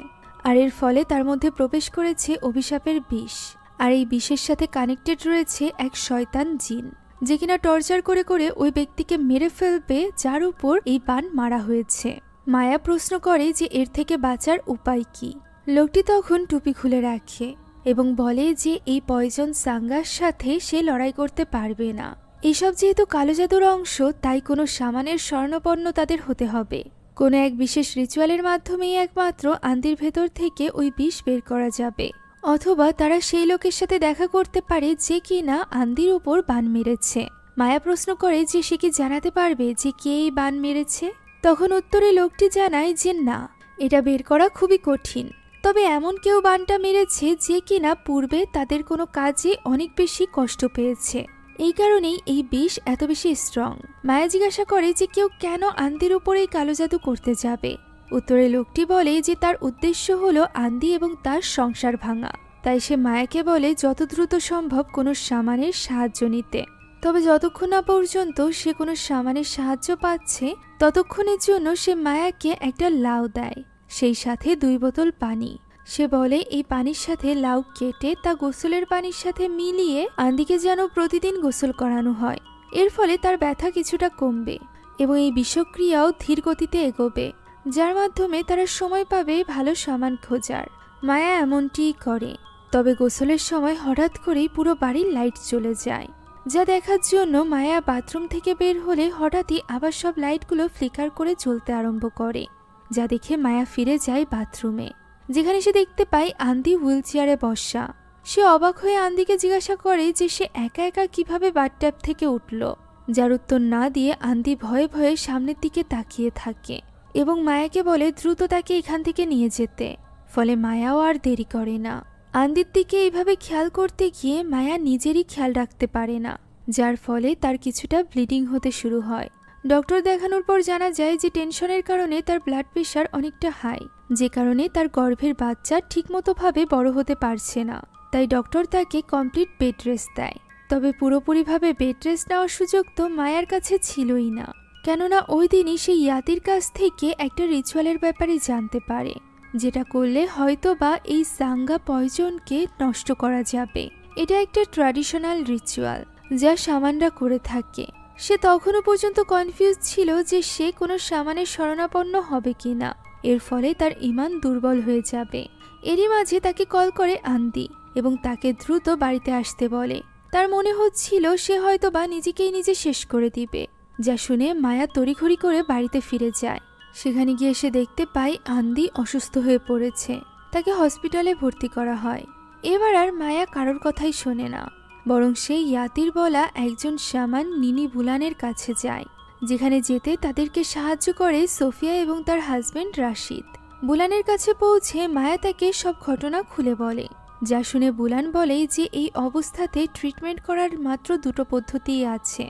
আর এর ফলে তার মধ্যে প্রবেশ করেছে অভিশাপের বিষ। আর এই বিষের সাথে কানেক্টেড রয়েছে এক শয়তান জিন, যে কিনা টর্চার করে করে ওই ব্যক্তিকে মেরে ফেলবে যার উপর এই বান মারা হয়েছে। মায়া প্রশ্ন করে যে এর থেকে বাঁচার উপায় কি। লোকটি তখন টুপি খুলে রাখে এবং বলে যে এই পয়জন সাঙ্গার সাথে সে লড়াই করতে পারবে না। এসব যেহেতু কালো জাদুর অংশ, তাই কোনো সামানের স্বর্ণপন্ন তাদের হতে হবে। কোনো এক বিশেষ রিচুয়ালের মাধ্যমেই একমাত্র আন্দির ভেতর থেকে ওই বিষ বের করা যাবে, অথবা তারা সেই লোকের সাথে দেখা করতে পারে যে কিনা আন্দির উপর বান মেরেছে। মায়া প্রশ্ন করে যে সে কি জানাতে পারবে যে কে এই বান মেরেছে। তখন উত্তরে লোকটি জানায় যে না, এটা বের করা খুবই কঠিন, তবে এমন কেউ বানটা মেরেছে যে কিনা পূর্বে তাদের কোনো কাজে অনেক বেশি কষ্ট পেয়েছে, এই কারণেই এই বিষ এত বেশি স্ট্রং। মায়া জিজ্ঞাসা করে যে কেউ কেন আন্দির উপর এই কালো জাদু করতে যাবে। উত্তরে লোকটি বলে যে তার উদ্দেশ্য হলো আন্দি এবং তার সংসার ভাঙা। তাই সে মায়াকে বলে যত দ্রুত সম্ভব কোনো সামানের সাহায্য নিতে। তবে যতক্ষণ না পর্যন্ত সে কোনো সামানের সাহায্য পাচ্ছে ততক্ষণের জন্য সে মায়াকে একটা লাউ দেয়, সেই সাথে 2 বোতল পানি। সে বলে এই পানির সাথে লাউ কেটে তা গোসলের পানির সাথে মিলিয়ে আন্দিকে যেন প্রতিদিন গোসল করানো হয়। এর ফলে তার ব্যথা কিছুটা কমবে এবং এই বিষক্রিয়াও ধীর গতিতে এগোবে, যার মাধ্যমে তারা সময় পাবে ভালো সামান খোঁজার। মায়া এমনটিই করে। তবে গোসলের সময় হঠাৎ করেই পুরো বাড়ির লাইট চলে যায়, যা দেখার জন্য মায়া বাথরুম থেকে বের হলে হঠাৎই আবার সব লাইটগুলো ফ্লিকার করে জ্বলতে আরম্ভ করে, যা দেখে মায়া ফিরে যায় বাথরুমে, যেখানে সে দেখতে পায় আন্দি হুইল চেয়ারে বসা। সে অবাক হয়ে আন্দিকে জিজ্ঞাসা করে যে সে একা একা কিভাবে বাথট্যাব থেকে উঠল, যার উত্তর না দিয়ে আন্দি ভয়ে ভয়ে সামনের দিকে তাকিয়ে থাকে এবং মায়াকে বলে দ্রুত তাকে এখান থেকে নিয়ে যেতে। ফলে মায়াও আর দেরি করে না। আন্দির দিকে এইভাবে খেয়াল করতে গিয়ে মায়া নিজেরই খেয়াল রাখতে পারে না, যার ফলে তার কিছুটা ব্লিডিং হতে শুরু হয়। ডক্টর দেখানোর পর জানা যায় যে টেনশনের কারণে তার ব্লাড প্রেশার অনেকটা হাই, যে কারণে তার গর্ভের বাচ্চা ঠিকমতোভাবে বড় হতে পারছে না। তাই ডক্টর তাকে কমপ্লিট বেড রেস্ট দেয়। তবে পুরোপুরিভাবে বেড রেস্ট নেওয়ার সুযোগ তো মায়ার কাছে ছিলই না। কেননা ওই দিনই সে ইয়াতির কাছ থেকে একটা রিচুয়ালের ব্যাপারে জানতে পারে, যেটা করলে হয়তো বা এই সাঙ্গা পয়জনকে নষ্ট করা যাবে। এটা একটা ট্র্যাডিশনাল রিচুয়াল যা শামানরা করে থাকে। সে তখনও পর্যন্ত কনফিউজ ছিল যে সে কোনো শামানের শরণাপন্ন হবে কিনা, এর ফলে তার ঈমান দুর্বল হয়ে যাবে। এরই মাঝে তাকে কল করে আন্দি এবং তাকে দ্রুত বাড়িতে আসতে বলে। তার মনে হচ্ছিল সে হয়তো বা নিজেকেই নিজে শেষ করে দিবে, যা শুনে মায়া তড়িঘড়ি করে বাড়িতে ফিরে যায়। সেখানে গিয়ে সে দেখতে পায় আন্দি অসুস্থ হয়ে পড়েছে। তাকে হসপিটালে ভর্তি করা হয়। এবার আর মায়া কারোর কথাই শোনে না, বরং সে ইয়াতির বলা একজন শামান নিনি বুলানের কাছে যায়, যেখানে যেতে তাদেরকে সাহায্য করে সোফিয়া এবং তার হাজবেন্ড রাশিদ। বুলানের কাছে পৌঁছে মায়া তাকে সব ঘটনা খুলে বলে, যা শুনে বুলান বলে যে এই অবস্থাতে ট্রিটমেন্ট করার মাত্র দুটো পদ্ধতিই আছে।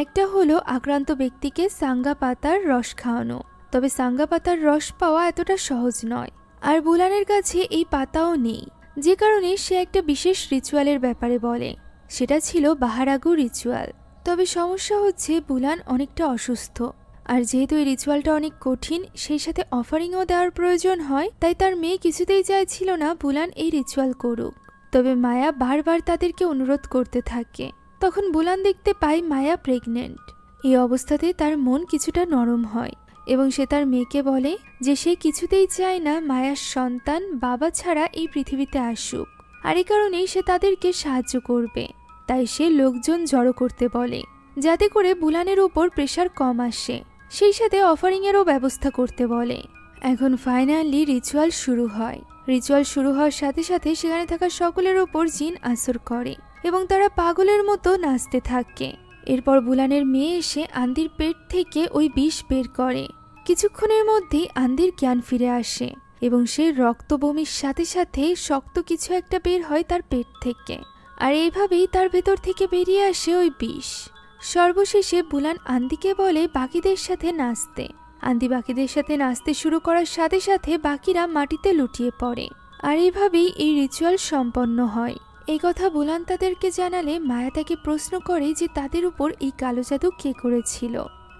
একটা হলো আক্রান্ত ব্যক্তিকে সাঙ্গা পাতার রস খাওয়ানো, তবে সাঙ্গা পাতার রস পাওয়া এতটা সহজ নয়, আর বুলানের কাছে এই পাতাও নেই, যে কারণে সে একটা বিশেষ রিচুয়ালের ব্যাপারে বলে। সেটা ছিল বাহারাগু রিচুয়াল। তবে সমস্যা হচ্ছে বুলান অনেকটা অসুস্থ, আর যেহেতু এই রিচুয়ালটা অনেক কঠিন, সেই সাথে অফারিংও দেওয়ার প্রয়োজন হয়, তাই তার মেয়ে কিছুতেই চাইছিল না বুলান এই রিচুয়াল করুক। তবে মায়া বারবার তাদেরকে অনুরোধ করতে থাকে। তখন বুলান দেখতে পায় মায়া প্রেগনেন্ট। এই অবস্থাতে তার মন কিছুটা নরম হয় এবং সে তার মেয়েকে বলে যে সে কিছুতেই চায় না মায়ার সন্তান বাবা ছাড়া এই পৃথিবীতে আসুক, আর এই কারণেই সে তাদেরকে সাহায্য করবে। তাই সে লোকজন জড়ো করতে বলে, যাতে করে বুলানের উপর প্রেশার কম আসে। সেই সাথে অফারিংয়েরও ব্যবস্থা করতে বলে। এখন ফাইনালি রিচুয়াল শুরু হয়। রিচুয়াল শুরু হওয়ার সাথে সাথে সেখানে থাকা সকলের ওপর জিন আসর করে এবং তারা পাগলের মতো নাচতে থাকে। এরপর বুলানের মেয়ে এসে আন্দির পেট থেকে ওই বিষ বের করে। কিছুক্ষণের মধ্যেই আন্দির জ্ঞান ফিরে আসে এবং সে রক্ত বমির সাথে সাথে শক্ত কিছু একটা বের হয় তার পেট থেকে, আর এইভাবেই তার ভেতর থেকে বেরিয়ে আসে ওই বিষ। সর্বশেষে বুলান আন্দিকে বলে বাকিদের সাথে নাচতে। আন্দি বাকিদের সাথে নাচতে শুরু করার সাথে সাথে বাকিরা মাটিতে লুটিয়ে পড়ে, আর এইভাবেই এই রিচুয়াল সম্পন্ন হয়। এই কথা বুলান তাদেরকে জানালে মায়া তাকে প্রশ্ন করে যে তাদের উপর এই কালো জাদু কে করেছিল।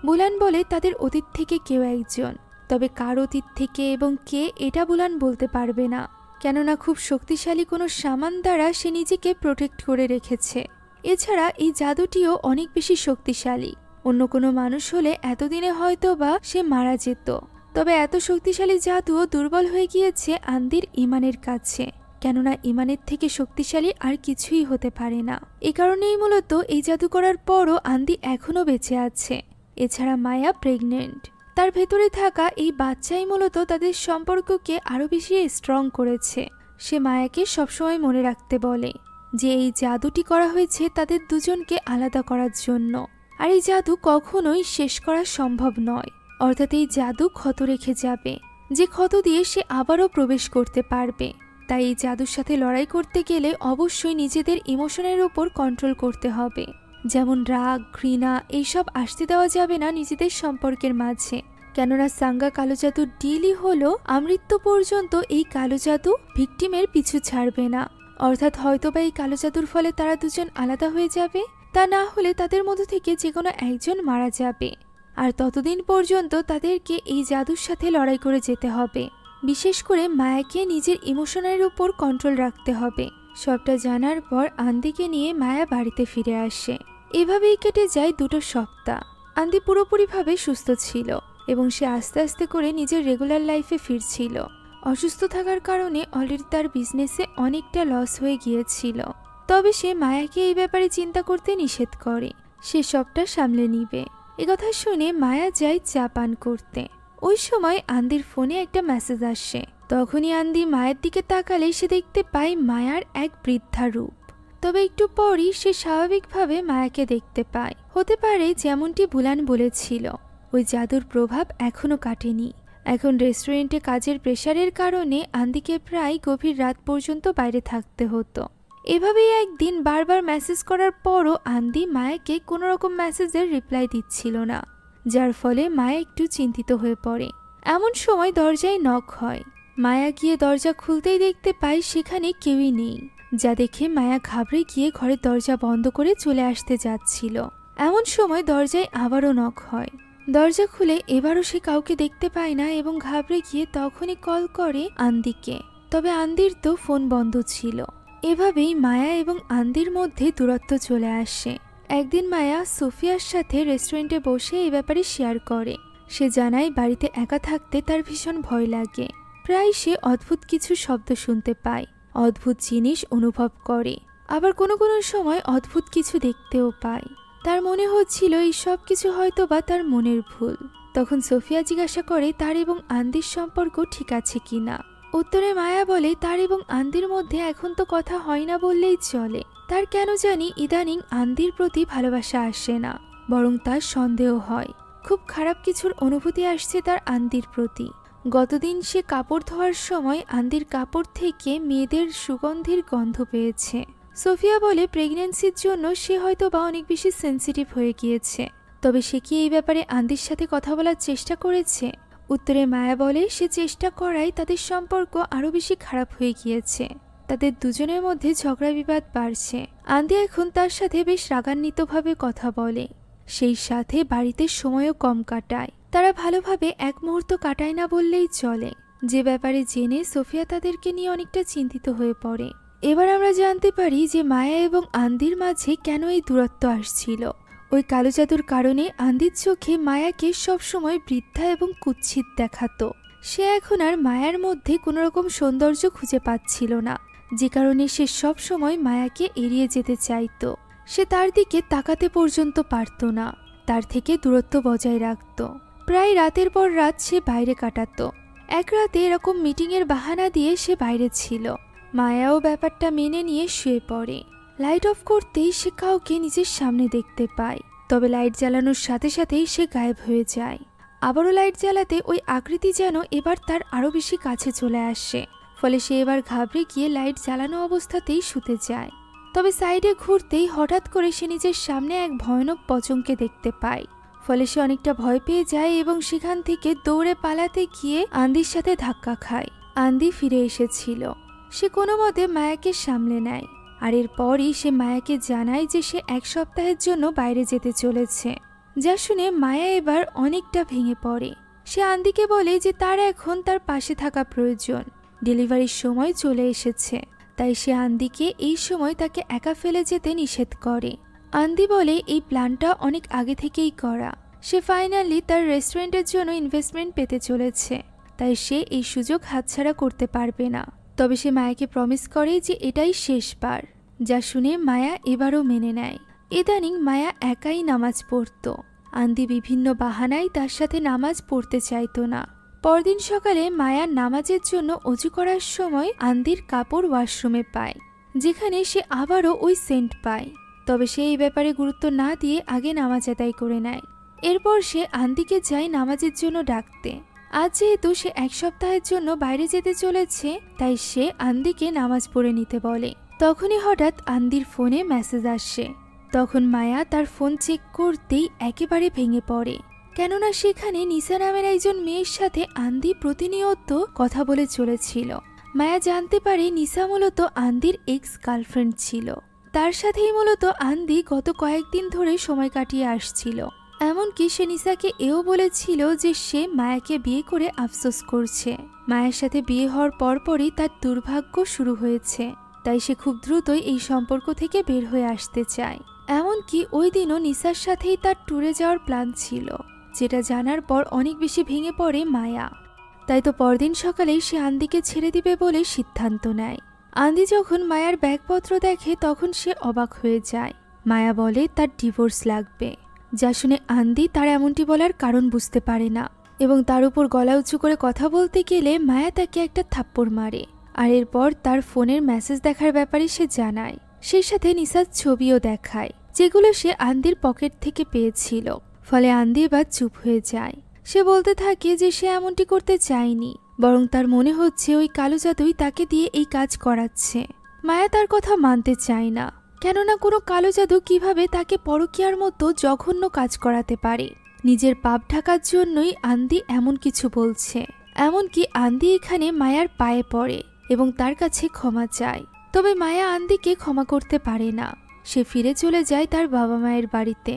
বুলান বলে তাদের অতীত থেকে কেউ একজন, তবে কার অতীত থেকে এবং কে এটা বুলান বলতে পারবে না, কেননা খুব শক্তিশালী কোনো শামান দ্বারা সে নিজেকে প্রোটেক্ট করে রেখেছে। এছাড়া এই জাদুটিও অনেক বেশি শক্তিশালী। অন্য কোনো মানুষ হলে এতদিনে হয়তো বা সে মারা যেত, তবে এত শক্তিশালী জাদুও দুর্বল হয়ে গিয়েছে আন্দির ঈমানের কাছে, কেননা ঈমানের থেকে শক্তিশালী আর কিছুই হতে পারে না। এ কারণেই মূলত এই জাদু করার পরও আন্দি এখনও বেঁচে আছে। এছাড়া মায়া প্রেগনেন্ট, তার ভেতরে থাকা এই বাচ্চাই মূলত তাদের সম্পর্ককে আরও বেশি স্ট্রং করেছে। সে মায়াকে সবসময় মনে রাখতে বলে যে এই জাদুটি করা হয়েছে তাদের দুজনকে আলাদা করার জন্য, আর এই জাদু কখনোই শেষ করা সম্ভব নয়। অর্থাৎ এই জাদু ক্ষত রেখে যাবে, যে ক্ষত দিয়ে সে আবারও প্রবেশ করতে পারবে। তাই এই জাদুর সাথে লড়াই করতে গেলে অবশ্যই নিজেদের ইমোশনের উপর কন্ট্রোল করতে হবে, যেমন রাগ, ঘৃণা এইসব আসতে দেওয়া যাবে না নিজেদের সম্পর্কের মাঝে, কেননা সাঙ্গা কালো জাদুর ডিলই হলো আমৃত্যু পর্যন্ত এই কালো জাদু ভিকটিমের পিছু ছাড়বে না। অর্থাৎ হয়তোবা এই কালো জাদুর ফলে তারা দুজন আলাদা হয়ে যাবে, তা না হলে তাদের মধ্য থেকে যে কোনো একজন মারা যাবে, আর ততদিন পর্যন্ত তাদেরকে এই জাদুর সাথে লড়াই করে যেতে হবে। বিশেষ করে মায়াকে নিজের ইমোশনের উপর কন্ট্রোল রাখতে হবে। সবটা জানার পর আন্দিকে নিয়ে মায়া বাড়িতে ফিরে আসে। এভাবেই কেটে যায় 2 সপ্তাহ। আন্দি পুরোপুরিভাবে সুস্থ ছিল এবং সে আস্তে আস্তে করে নিজের রেগুলার লাইফে ফিরছিল। অসুস্থ থাকার কারণে অলরেডি তার বিজনেসে অনেকটা লস হয়ে গিয়েছিল, তবে সে মায়াকে এই ব্যাপারে চিন্তা করতে নিষেধ করে, সে সবটা সামলে নিবে। একথা শুনে মায়া যায় চা পান করতে। ওই সময় আন্দির ফোনে একটা মেসেজ আসে। তখনই আন্দি মায়ের দিকে তাকালে সে দেখতে পায় মায়ার এক বৃদ্ধা রূপ। তবে একটু পরই সে স্বাভাবিকভাবে মায়াকে দেখতে পায়। হতে পারে যেমনটি বুলান বলেছিল, ওই জাদুর প্রভাব এখনো কাটেনি। এখন রেস্টুরেন্টে কাজের প্রেশারের কারণে আন্দিকে প্রায় গভীর রাত পর্যন্ত বাইরে থাকতে হতো। এভাবেই একদিন বারবার মেসেজ করার পরও আন্দি মায়াকে কোনো রকম মেসেজের রিপ্লাই দিচ্ছিল না, যার ফলে মায়া একটু চিন্তিত হয়ে পড়ে। এমন সময় দরজায় নক হয়। মায়া গিয়ে দরজা খুলতেই দেখতে পায় সেখানে কেউই নেই, যা দেখে মায়া ঘাবড়ে গিয়ে ঘরের দরজা বন্ধ করে চলে আসতে যাচ্ছিল। এমন সময় দরজায় আবারও নক হয়। দরজা খুলে এবারও সে কাউকে দেখতে পায় না এবং ঘাবড়ে গিয়ে তখনই কল করে আন্দিকে। তবে আন্দির তো ফোন বন্ধ ছিল। এভাবেই মায়া এবং আন্দির মধ্যে দূরত্ব চলে আসে। একদিন মায়া সোফিয়ার সাথে রেস্টুরেন্টে বসে এই ব্যাপারে শেয়ার করে। সে জানায় বাড়িতে একা থাকতে তার ভীষণ ভয় লাগে। প্রায় সে অদ্ভুত কিছু শব্দ শুনতে পায়, অদ্ভুত জিনিস অনুভব করে, আবার কোনো কোনো সময় অদ্ভুত কিছু দেখতেও পায়। তার মনে হচ্ছিল এই সব কিছু হয়তো বা তার মনের ভুল। তখন সোফিয়া জিজ্ঞাসা করে তার এবং আন্দির সম্পর্ক ঠিক আছে কিনা। উত্তরে মায়া বলে তার এবং আন্দির মধ্যে এখন তো কথা হয় না বললেই চলে। তার কেন জানি ইদানিং আন্দির প্রতি ভালোবাসা আসে না, বরং তার সন্দেহ হয়। খুব খারাপ কিছুর অনুভূতি আসছে তার আন্দির প্রতি। গতদিন সে কাপড় ধোয়ার সময় আন্দির কাপড় থেকে মেয়েদের সুগন্ধির গন্ধ পেয়েছে। সোফিয়া বলে প্রেগন্যান্সির জন্য সে হয়তো বা অনেক বেশি সেন্সিটিভ হয়ে গিয়েছে। তবে সে কি এই ব্যাপারে আন্দির সাথে কথা বলার চেষ্টা করেছে? উত্তরে মায়া বলে সে চেষ্টা করায় তাদের সম্পর্ক আরো বেশি খারাপ হয়ে গিয়েছে। তাদের দুজনের মধ্যে ঝগড়া বিবাদ বাড়ছে। আন্দি এখন তার সাথে বেশ রাগান্বিতভাবে কথা বলে। সেই সাথে বাড়িতে সময়ও কম কাটায়। তারা ভালোভাবে এক মুহূর্ত কাটায় না বললেই চলে, যে ব্যাপারে জেনে সোফিয়া তাদেরকে নিয়ে অনেকটা চিন্তিত হয়ে পড়ে। এবার আমরা জানতে পারি যে মায়া এবং আন্দির মাঝে কেন এই দূরত্ব আসছিল। ওই কালো জাদুর কারণে আন্দির চোখে মায়াকে সবসময় বৃদ্ধা এবং কুৎসিত দেখাতো। সে এখন আর মায়ার মধ্যে কোনো রকম সৌন্দর্য খুঁজে পাচ্ছিল না, যে কারণে সে সব সময় মায়াকে এড়িয়ে যেতে চাইত। সে তার দিকে তাকাতে পর্যন্ত পারত না, তার থেকে দূরত্ব বজায় রাখত। প্রায় রাতের পর রাত সে বাইরে কাটাতো। এক রাতে এরকম মিটিংয়ের বাহানা দিয়ে সে বাইরে ছিল। মায়াও ব্যাপারটা মেনে নিয়ে শুয়ে পড়ে। লাইট অফ করতেই সে কাউকে নিজের সামনে দেখতে পায়। তবে লাইট জ্বালানোর সাথে সাথেই সে গায়েব হয়ে যায়। আবারও লাইট জ্বালাতে ওই আকৃতি যেন এবার তার আরো বেশি কাছে চলে আসে। ফলে সে এবার ঘাবড়ে গিয়ে লাইট জ্বালানো অবস্থাতেই শুতে যায়। তবে সাইডে ঘুরতেই হঠাৎ করে সে নিজের সামনে এক ভয়ানক পচংকে দেখতে পায়। ফলে সে অনেকটা ভয় পেয়ে যায় এবং সেখান থেকে দৌড়ে পালাতে গিয়ে আন্দির সাথে ধাক্কা খায়। আন্দি ফিরে এসেছিল। সে কোনো মতে মায়াকে সামলে নেয়। আর এরপরই সে মায়াকে জানায় যে সে এক সপ্তাহের জন্য বাইরে যেতে চলেছে। যা শুনে মায়া এবার অনেকটা ভেঙে পড়ে। সে আন্দিকে বলে যে তার এখন তার পাশে থাকা প্রয়োজন। ডেলিভারির সময় চলে এসেছে, তাই সে আন্দিকে এই সময় তাকে একা ফেলে যেতে নিষেধ করে। আন্দি বলে এই প্ল্যানটা অনেক আগে থেকেই করা। সে ফাইনালি তার রেস্টুরেন্টের জন্য ইনভেস্টমেন্ট পেতে চলেছে, তাই সে এই সুযোগ হাতছাড়া করতে পারবে না। তবে সে মায়াকে প্রমিস করে যে এটাই শেষবার। যা শুনে মায়া এবারও মেনে নেয়। ইদানিং মায়া একাই নামাজ পড়ত। আন্দি বিভিন্ন বাহানায় তার সাথে নামাজ পড়তে চাইতো না। পরদিন সকালে মায়া নামাজের জন্য অজু করার সময় আন্দির কাপড় ওয়াশরুমে পায়, যেখানে সে আবারও ওই সেন্ট পায়। তবে সে এই ব্যাপারে গুরুত্ব না দিয়ে আগে নামাজ আদায় করে নেয়। এরপর সে আন্দিকে যায় নামাজের জন্য ডাকতে। আজ যেহেতু সে এক সপ্তাহের জন্য বাইরে যেতে চলেছে, তাই সে আন্দিকে নামাজ পড়ে নিতে বলে। তখনই হঠাৎ আন্দির ফোনে মেসেজ আসে। তখন মায়া তার ফোন চেক করতেই একেবারে ভেঙে পড়ে, কেননা সেখানে নিসা নামের একজন মেয়ের সাথে আন্দি প্রতিনিয়ত কথা বলে চলেছিল। মায়া জানতে পারে নিসা মূলত আন্দির এক্স গার্লফ্রেন্ড ছিল। তার সাথেই মূলত আন্দি গত কয়েকদিন ধরে সময় কাটিয়ে আসছিল। এমনকি সে নিসাকে এও বলেছিল যে সে মায়াকে বিয়ে করে আফসোস করছে। মায়ের সাথে বিয়ে হওয়ার পরপরই তার দুর্ভাগ্য শুরু হয়েছে, তাই সে খুব দ্রুতই এই সম্পর্ক থেকে বের হয়ে আসতে চায়। এমনকি ওই দিনও নিসার সাথেই তার ট্যুরে যাওয়ার প্ল্যান ছিল, যেটা জানার পর অনেক বেশি ভেঙে পড়ে মায়া। তাই তো পরদিন সকালেই সে আন্দিকে ছেড়ে দিবে বলে সিদ্ধান্ত নেয়। আন্দি যখন মায়ার ব্যাগপত্র দেখে তখন সে অবাক হয়ে যায়। মায়া বলে তার ডিভোর্স লাগবে। যা শুনে আন্দি তার এমনটি বলার কারণ বুঝতে পারে না এবং তার উপর গলা উঁচু করে কথা বলতে গেলে মায়া তাকে একটা থাপ্পড় মারে। আর এরপর তার ফোনের মেসেজ দেখার ব্যাপারে সে জানায়। সেই সাথে নিসার ছবিও দেখায়, যেগুলো সে আন্দির পকেট থেকে পেয়েছিল। ফলে আন্দি এবার চুপ হয়ে যায়। সে বলতে থাকে যে সে এমনটি করতে চায়নি, বরং তার মনে হচ্ছে ওই কালো জাদুই তাকে দিয়ে এই কাজ করাচ্ছে। মায়া তার কথা মানতে চায় না, কেননা কোনো কালো জাদু কিভাবে তাকে পরকীয়ার মতো জঘন্য কাজ করাতে পারে। নিজের পাপ ঢাকার জন্যই আন্দি এমন কিছু বলছে। এমনকি আন্দি এখানে মায়ার পায়ে পড়ে এবং তার কাছে ক্ষমা চায়। তবে মায়া আন্দিকে ক্ষমা করতে পারে না। সে ফিরে চলে যায় তার বাবা মায়ের বাড়িতে।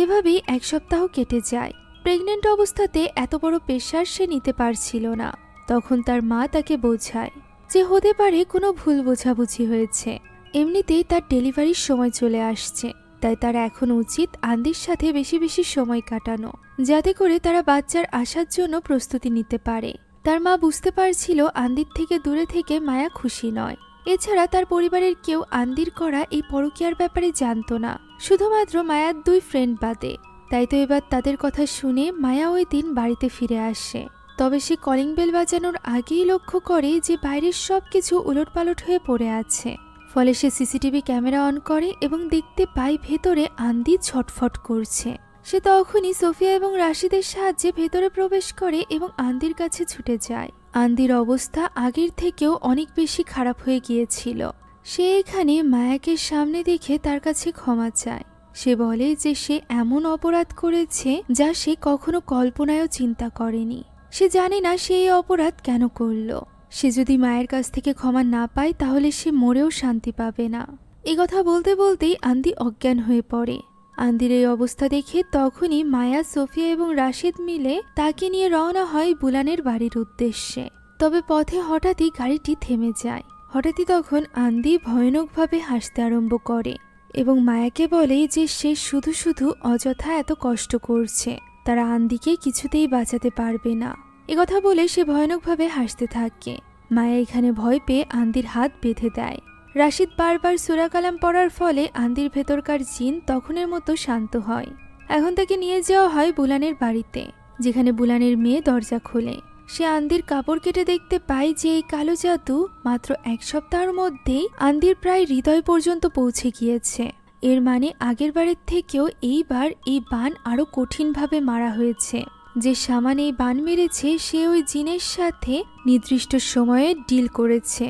এভাবেই এক সপ্তাহ কেটে যায়। প্রেগনেন্ট অবস্থাতে এত বড় প্রেশার সে নিতে পারছিল না। তখন তার মা তাকে বোঝায় যে হতে পারে কোনো ভুল বোঝাবুঝি হয়েছে, এমনিতেই তার ডেলিভারির সময় চলে আসছে, তাই তার এখন উচিত আন্দির সাথে বেশি বেশি সময় কাটানো, যাতে করে তারা বাচ্চার আসার জন্য প্রস্তুতি নিতে পারে। তার মা বুঝতে পারছিল আন্দির থেকে দূরে থেকে মায়া খুশি নয়। এছাড়া তার পরিবারের কেউ আন্দির করা এই পরকীয়ার ব্যাপারে জানতো না, শুধুমাত্র মায়ার 2 ফ্রেন্ড বাদে। তাই তো এবার তাদের কথা শুনে মায়া ওই দিন বাড়িতে ফিরে আসে। তবে সে কলিং বেল বাজানোর আগেই লক্ষ্য করে যে বাইরের সবকিছু উলটপালট হয়ে পড়ে আছে। ফলে সে সিসিটিভি ক্যামেরা অন করে এবং দেখতে পায় ভেতরে আন্দি ছটফট করছে। সে তখনই সোফিয়া এবং রাশিদের সাহায্যে ভেতরে প্রবেশ করে এবং আন্দির কাছে ছুটে যায়। আন্দির অবস্থা আগের থেকেও অনেক বেশি খারাপ হয়ে গিয়েছিল। সে এখানে মায়াকে সামনে দেখে তার কাছে ক্ষমা চায়। সে বলে যে সে এমন অপরাধ করেছে যা সে কখনো কল্পনায়ও চিন্তা করেনি। সে জানে না সে এই অপরাধ কেন করল। সে যদি মায়ের কাছ থেকে ক্ষমা না পায় তাহলে সে মরেও শান্তি পাবে না। এই কথা বলতে বলতেই আন্দি অজ্ঞান হয়ে পড়ে। আন্দির এই অবস্থা দেখে তখনই মায়া, সোফিয়া এবং রাশিদ মিলে তাকে নিয়ে রওনা হয় বুলানের বাড়ির উদ্দেশ্যে। তবে পথে হঠাৎই গাড়িটি থেমে যায়। হঠাৎই তখন আন্দি ভয়ানকভাবে হাসতে আরম্ভ করে এবং মায়াকে বলে যে সে শুধু শুধু অযথা এত কষ্ট করছে, তারা আন্দিকে কিছুতেই বাঁচাতে পারবে না। একথা বলে সে ভয়ানকভাবে হাসতে থাকে। মায়া এখানে ভয় পেয়ে আন্দির হাত বেঁধে দেয়। রাশিদ বারবার সূরা কালাম পড়ার ফলে আন্দির ভেতরকার জিন তখনের মতো শান্ত হয়। এখন তাকে নিয়ে যাওয়া হয় বুলানের বাড়িতে, যেখানে বুলানের মেয়ে দরজা খোলে। সে আন্দির কাপড় কেটে দেখতে পায় যে এই কালো জাদু মাত্র 1 সপ্তাহের মধ্যেই আন্দির প্রায় হৃদয় পর্যন্ত পৌঁছে গিয়েছে। এর মানে আগের বারের থেকেও এইবার এই বান আরো কঠিনভাবে মারা হয়েছে। যে সামান এই বান মেরেছে সে ওই জিনের সাথে নির্দিষ্ট সময়ে ডিল করেছে।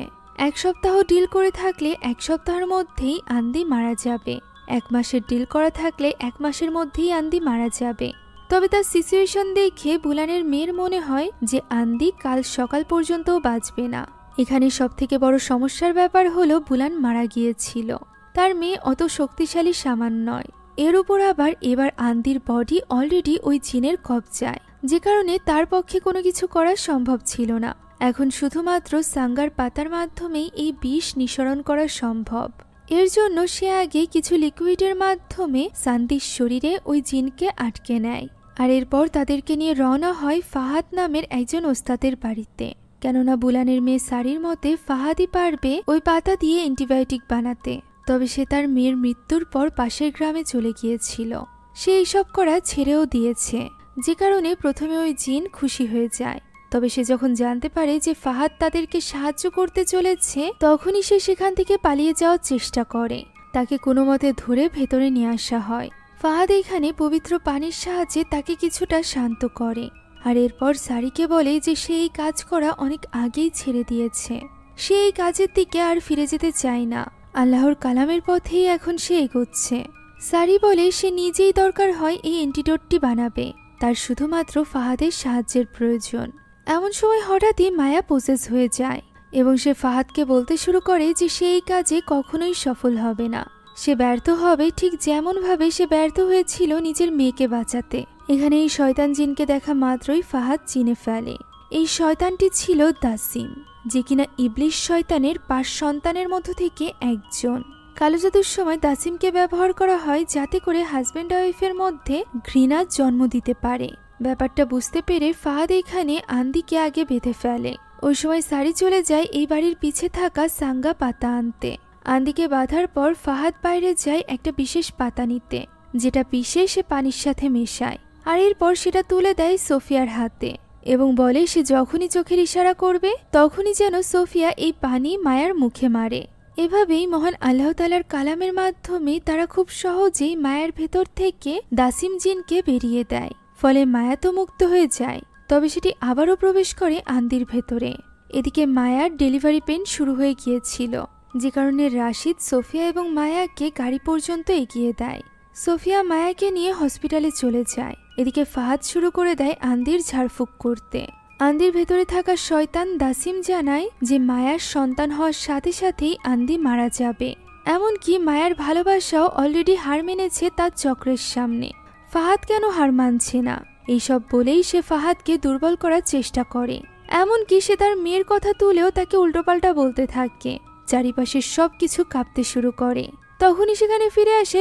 1 সপ্তাহ ডিল করে থাকলে 1 সপ্তাহের মধ্যেই আন্দি মারা যাবে। 1 মাসের ডিল করা থাকলে 1 মাসের মধ্যেই আন্দি মারা যাবে। তবে তার সিচুয়েশন দেখে বুলানের মেয়ের মনে হয় যে আন্দি কাল সকাল পর্যন্তও বাঁচবে না। এখানে সবথেকে বড় সমস্যার ব্যাপার হলো বুলান মারা গিয়েছিল। তার মেয়ে অত শক্তিশালী সামান নয়। এর উপর আবার এবার আন্দির বডি অলরেডি ওই জিনের কবজায়, যে কারণে তার পক্ষে কোনো কিছু করা সম্ভব ছিল না। এখন শুধুমাত্র সাঙ্গার পাতার মাধ্যমেই এই বিষ নিঃসরণ করা সম্ভব। এর জন্য সে আগে কিছু লিকুইডের মাধ্যমে সান্দির শরীরে ওই জিনকে আটকে নেয়। আর এরপর তাদেরকে নিয়ে রওনা হয় ফাহাদ নামের একজন ওস্তাদের বাড়িতে। কেননা বুলানের মেয়ে সারির মতে ফাহাদই পারবে ওই পাতা দিয়ে অ্যান্টিবায়োটিক বানাতে। তবে সে তার মেয়ের মৃত্যুর পর পাশের গ্রামে চলে গিয়েছিল। সে এইসব করা ছেড়েও দিয়েছে, যে কারণে প্রথমে ওই জিন খুশি হয়ে যায়। তবে সে যখন জানতে পারে যে ফাহাদ তাদেরকে সাহায্য করতে চলেছে, তখনই সে সেখান থেকে পালিয়ে যাওয়ার চেষ্টা করে। তাকে কোনো মতে ধরে ভেতরে নিয়ে আসা হয়। ফাহাদ এখানে পবিত্র পানির সাহায্যে তাকে কিছুটা শান্ত করে। আর এরপর সারিকে বলে যে সে এই কাজ করা অনেক আগেই ছেড়ে দিয়েছে। সে এই কাজের দিকে আর ফিরে যেতে চায় না। আল্লাহর কালামের পথেই এখন সে এগোচ্ছে। সারি বলে সে নিজেই দরকার হয় এই অ্যান্টিডোটটি বানাবে, তার শুধুমাত্র ফাহাদের সাহায্যের প্রয়োজন। এমন সময় হঠাৎই মায়া পজেস হয়ে যায় এবং সে ফাহাদকে বলতে শুরু করে যে সে এই কাজে কখনোই সফল হবে না। সে ব্যর্থ হবে ঠিক যেমনভাবে সে ব্যর্থ হয়েছিল নিজের মেয়েকে বাঁচাতে। এখানে এই শয়তান জিনকে দেখা মাত্রই ফাহাদ চিনে ফেলে। এই শয়তানটি ছিল দাসিম, যে কিনা ইবলিশ শয়তানের 5 সন্তানের মধ্য থেকে একজন। কালো জাদুর সময় দাসিমকে ব্যবহার করা হয় যাতে করে হাজব্যান্ড ওয়াইফের মধ্যে ঘৃণার জন্ম দিতে পারে। ব্যাপারটা বুঝতে পেরে ফাহাদ এখানে আন্দিকে আগে বেঁধে ফেলে। ওই সময় সারি চলে যায় এই বাড়ির পিছে থাকা সাঙ্গা পাতা আনতে। আন্দিকে বাঁধার পর ফাহাদ বাইরে যায় একটা বিশেষ পাতা নিতে, যেটা পিষে সে পানির সাথে মেশায়। আর এরপর সেটা তুলে দেয় সোফিয়ার হাতে এবং বলে সে যখনই চোখের ইশারা করবে তখনই যেন সোফিয়া এই পানি মায়ার মুখে মারে। এভাবেই মহান আল্লাহ তাআলার কালামের মাধ্যমে তারা খুব সহজেই মায়ার ভেতর থেকে দাসিম জিনকে বেরিয়ে দেয়। ফলে মায়া তো মুক্ত হয়ে যায়, তবে সেটি আবারও প্রবেশ করে আন্দির ভেতরে। এদিকে মায়ার ডেলিভারি পেন শুরু হয়ে গিয়েছিল, যে কারণে রাশিদ সোফিয়া এবং মায়াকে গাড়ি পর্যন্ত এগিয়ে দেয়। সোফিয়া মায়াকে নিয়ে হসপিটালে চলে যায়। এদিকে ফাহাদ শুরু করে দেয় আন্দির ঝাড়ফুঁক করতে। আন্দির ভেতরে থাকা শয়তান দাসিম জানায় যে মায়ার সন্তান হওয়ার সাথে সাথেই আন্দি মারা যাবে। এমনকি মায়ার ভালোবাসাও অলরেডি হার মেনেছে তার চক্রের সামনে। ফাহাদ কেন হার মানছে না? এইসব বলেই সে ফাহাদকে দুর্বল করার চেষ্টা করে। এমনকি সে তার মেয়ের কথা তুলেও তাকে উল্টোপাল্টা বলতে থাকে। চারিপাশের সবকিছু কাঁপতে শুরু করে। তখনই সেখানে ফিরে আসে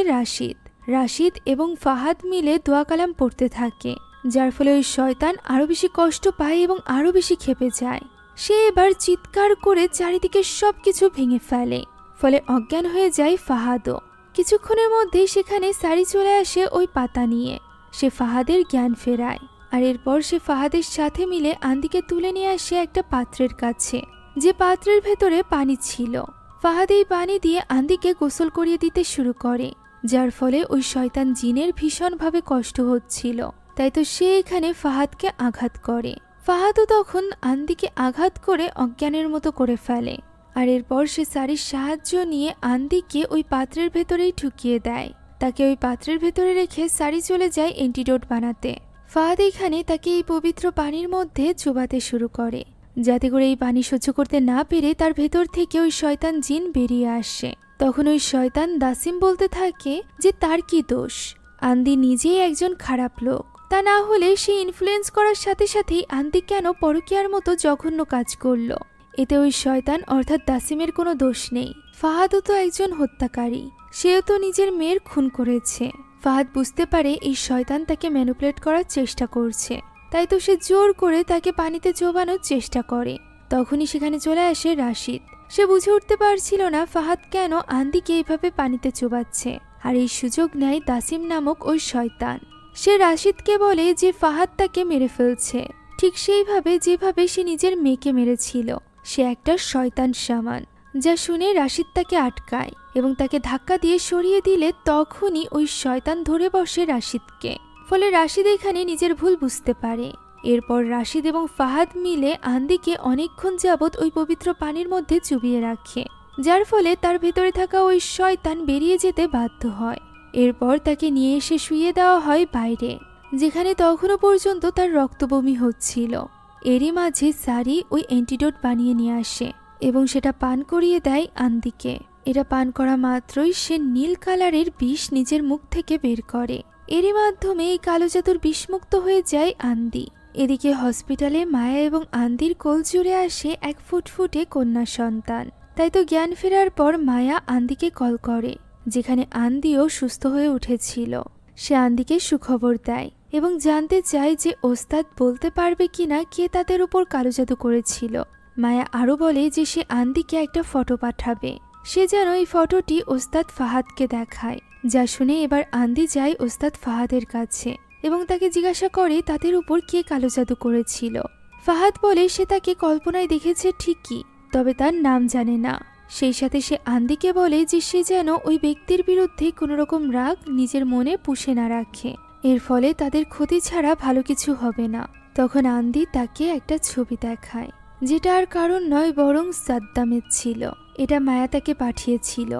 রাশিদ এবং ফাহাদ মিলে দোয়া কালাম পড়তে থাকে, যার ফলে ওই শয়তান আরো বেশি কষ্ট পায় এবং আরো বেশি ক্ষেপে যায়। সে এবার চিৎকার করে চারিদিকে সবকিছু ভেঙে ফেলে, ফলে অজ্ঞান হয়ে যায় ফাহাদও। কিছুক্ষণের মধ্যেই সেখানে সারি চলে আসে ওই পাতা নিয়ে। সে ফাহাদের জ্ঞান ফেরায়, আর এরপর সে ফাহাদের সাথে মিলে আন্দিকে তুলে নিয়ে আসে একটা পাত্রের কাছে, যে পাত্রের ভেতরে পানি ছিল। ফাহাদ এই পানি দিয়ে আন্দিকে গোসল করিয়ে দিতে শুরু করে, যার ফলে ওই শয়তান জিনের ভীষণভাবে কষ্ট হচ্ছিল। তাই তো সে এখানে ফাহাদকে আঘাত করে। ফাহাদও তখন আন্দিকে আঘাত করে অজ্ঞানের মতো করে ফেলে, আর এরপর সে সারির সাহায্য নিয়ে আন্দিকে ওই পাত্রের ভেতরেই ঢুকিয়ে দেয়। তাকে ওই পাত্রের ভেতরে রেখে সারি চলে যায় অ্যান্টিডোট বানাতে। ফাহাদ এখানে তাকে এই পবিত্র পানির মধ্যে চুবাতে শুরু করে, যাতে করে এই পানি সহ্য করতে না পেরে তার ভেতর থেকে ওই শয়তান জিন বেরিয়ে আসে। তখন ওই শয়তান দাসিম বলতে থাকে যে তার কি দোষ, আন্দি নিজেই একজন খারাপ লোক, তা না হলে সে ইনফ্লুয়েন্স করার সাথে সাথেই আন্দি কেন পরকীয়ার মতো জঘন্য কাজ করলো। এতে ওই শয়তান অর্থাৎ দাসিমের কোনো দোষ নেই। ফাহাদও তো একজন হত্যাকারী, সেও তো নিজের মেয়ের খুন করেছে। ফাহাদ বুঝতে পারে এই শয়তান তাকে ম্যানিপুলেট করার চেষ্টা করছে, তাই তো সে জোর করে তাকে পানিতে চোবানোর চেষ্টা করে। তখনই সেখানে চলে আসে রাশিদ। সে বুঝে উঠতে পারছিল না ফাহাদ কেন আন্দিকে এইভাবে পানিতে চোবাচ্ছে, আর এই সুযোগ নেয় দাসিম নামক ওই শয়তান। সে রাশিদকে বলে যে ফাহাদ তাকে মেরে ফেলছে, ঠিক সেইভাবে যেভাবে সে নিজের মেয়েকে মেরেছিল। সে একটা শয়তান সামান। যা শুনে রাশিদ তাকে আটকায় এবং তাকে ধাক্কা দিয়ে সরিয়ে দিলে তখনই ওই শয়তান ধরে বসে রাশিদকে। ফলে রাশিদ এখানে নিজের ভুল বুঝতে পারে। এরপর রাশিদ এবং ফাহাদ মিলে আন্দিকে অনেকক্ষণ যাবৎ ওই পবিত্র পানির মধ্যে চুবিয়ে রাখে, যার ফলে তার ভেতরে থাকা ওই শয়তান বেরিয়ে যেতে বাধ্য হয়। এরপর তাকে নিয়ে এসে শুইয়ে দেওয়া হয় বাইরে, যেখানে তখনও পর্যন্ত তার রক্তবমি হচ্ছিল। এরই মাঝে সারি ওই অ্যান্টিডোট বানিয়ে নিয়ে আসে এবং সেটা পান করিয়ে দেয় আন্দিকে। এটা পান করা মাত্রই সে নীল কালারের বিষ নিজের মুখ থেকে বের করে। এরই মাধ্যমে এই কালো জাদুর বিষমুক্ত হয়ে যায় আন্দি। এদিকে হসপিটালে মায়া এবং আন্দির কোল জুড়ে আসে এক ফুটফুটে কন্যা সন্তান। তাই তো জ্ঞান ফেরার পর মায়া আন্দিকে কল করে, যেখানে আন্দিও সুস্থ হয়ে উঠেছিল। সে আন্দিকে সুখবর দেয় এবং জানতে চায় যে ওস্তাদ বলতে পারবে কিনা কে তাদের উপর কালো জাদু করেছিল। মায়া আরও বলে যে সে আন্দিকে একটা ফটো পাঠাবে, সে যেন এই ফটোটি ওস্তাদ ফাহাদকে দেখায়। যা শুনে এবার আন্দি যায় ওস্তাদ ফাহাদের কাছে এবং তাকে জিজ্ঞাসা করে তাদের উপর কে কালো জাদু করেছিল। ফাহাদ বলে সে তাকে কল্পনায় দেখেছে ঠিকই, তবে তার নাম জানে না। সেই সাথে সে আন্দিকে বলে যে সে যেন ওই ব্যক্তির বিরুদ্ধে কোনো রকম রাগ নিজের মনে পুষে না রাখে, এর ফলে তাদের ক্ষতি ছাড়া ভালো কিছু হবে না। তখন আন্দি তাকে একটা ছবি দেখায়, যেটা আর কারণ নয় বরং সাদ্দামের ছিল। এটা মায়া তাকে পাঠিয়েছিল।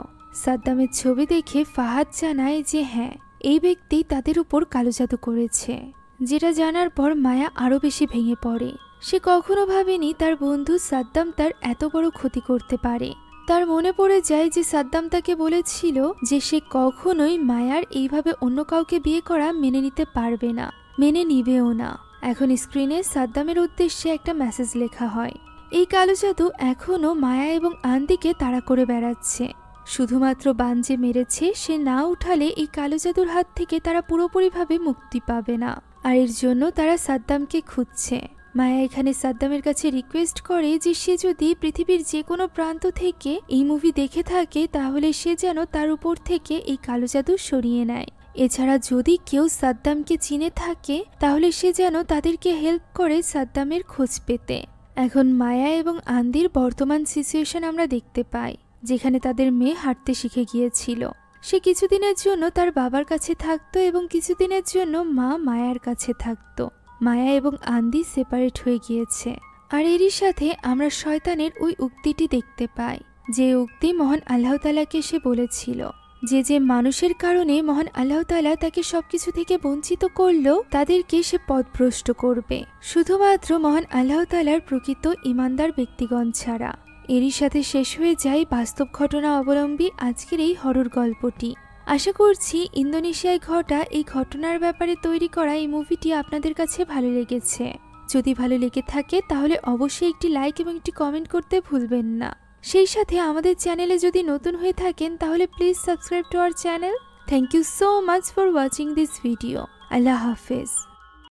সাদ্দামের ছবি দেখে ফাহাদ জানায় যে হ্যাঁ, এই ব্যক্তি তাদের উপর কালো জাদু করেছে। যেটা জানার পর মায়া আরো বেশি ভেঙে পড়ে। সে কখনো ভাবেনি তার বন্ধু সাদ্দাম তার এত বড় ক্ষতি করতে পারে। তার মনে পড়ে যায় যে সাদ্দাম তাকে বলেছিল যে সে কখনোই মায়ার এইভাবে অন্য কাউকে বিয়ে করা মেনে নিতে পারবে না, মেনে নিবেও না। এখন স্ক্রিনে সাদ্দামের উদ্দেশ্যে একটা মেসেজ লেখা হয়। এই কালো জাদু এখনো মায়া এবং আন্দিকে তাড়া করে বেড়াচ্ছে। শুধুমাত্র বান যে মেরেছে সে না উঠালে এই কালো জাদুর হাত থেকে তারা পুরোপুরিভাবে মুক্তি পাবে না, আর এর জন্য তারা সাদ্দামকে খুঁজছে। মায়া এখানে সাদ্দামের কাছে রিকোয়েস্ট করে যে সে যদি পৃথিবীর যে কোনো প্রান্ত থেকে এই মুভি দেখে থাকে তাহলে সে যেন তার উপর থেকে এই কালো জাদু সরিয়ে নেয়। এছাড়া যদি কেউ সাদ্দামকে চিনে থাকে তাহলে সে যেন তাদেরকে হেল্প করে সাদ্দামের খোঁজ পেতে। এখন মায়া এবং আন্দির বর্তমান সিচুয়েশন আমরা দেখতে পাই, যেখানে তাদের মেয়ে হাঁটতে শিখে গিয়েছিল। সে কিছুদিনের জন্য তার বাবার কাছে থাকতো এবং কিছুদিনের জন্য মা মায়ার কাছে থাকতো। মায়া এবং আন্দি সেপারেট হয়ে গিয়েছে। আর এরই সাথে আমরা শয়তানের ওই উক্তিটি দেখতে পাই, যে উক্তি মহান আল্লাহ তাআলাকে সে বলেছিল যে যে মানুষের কারণে মহান আল্লাহ তাআলা তাকে সবকিছু থেকে বঞ্চিত করলো তাদেরকে সে পথভ্রষ্ট করবে, শুধুমাত্র মহান আল্লাহ তাআলার প্রকৃত ইমানদার ব্যক্তিগণ ছাড়া। এরই সাথে শেষ হয়ে যায় বাস্তব ঘটনা অবলম্বী আজকের এই হরর গল্পটি। আশা করছি ইন্দোনেশিয়ায় ঘটা এই ঘটনার ব্যাপারে তৈরি করা এই মুভিটি আপনাদের কাছে ভালো লেগেছে। যদি ভালো লেগে থাকে তাহলে অবশ্যই একটি লাইক এবং একটি কমেন্ট করতে ভুলবেন না। সেই সাথে আমাদের চ্যানেলে যদি নতুন হয়ে থাকেন তাহলে please subscribe to our channel. Thank you so much for watching this video. আল্লাহ হাফেজ।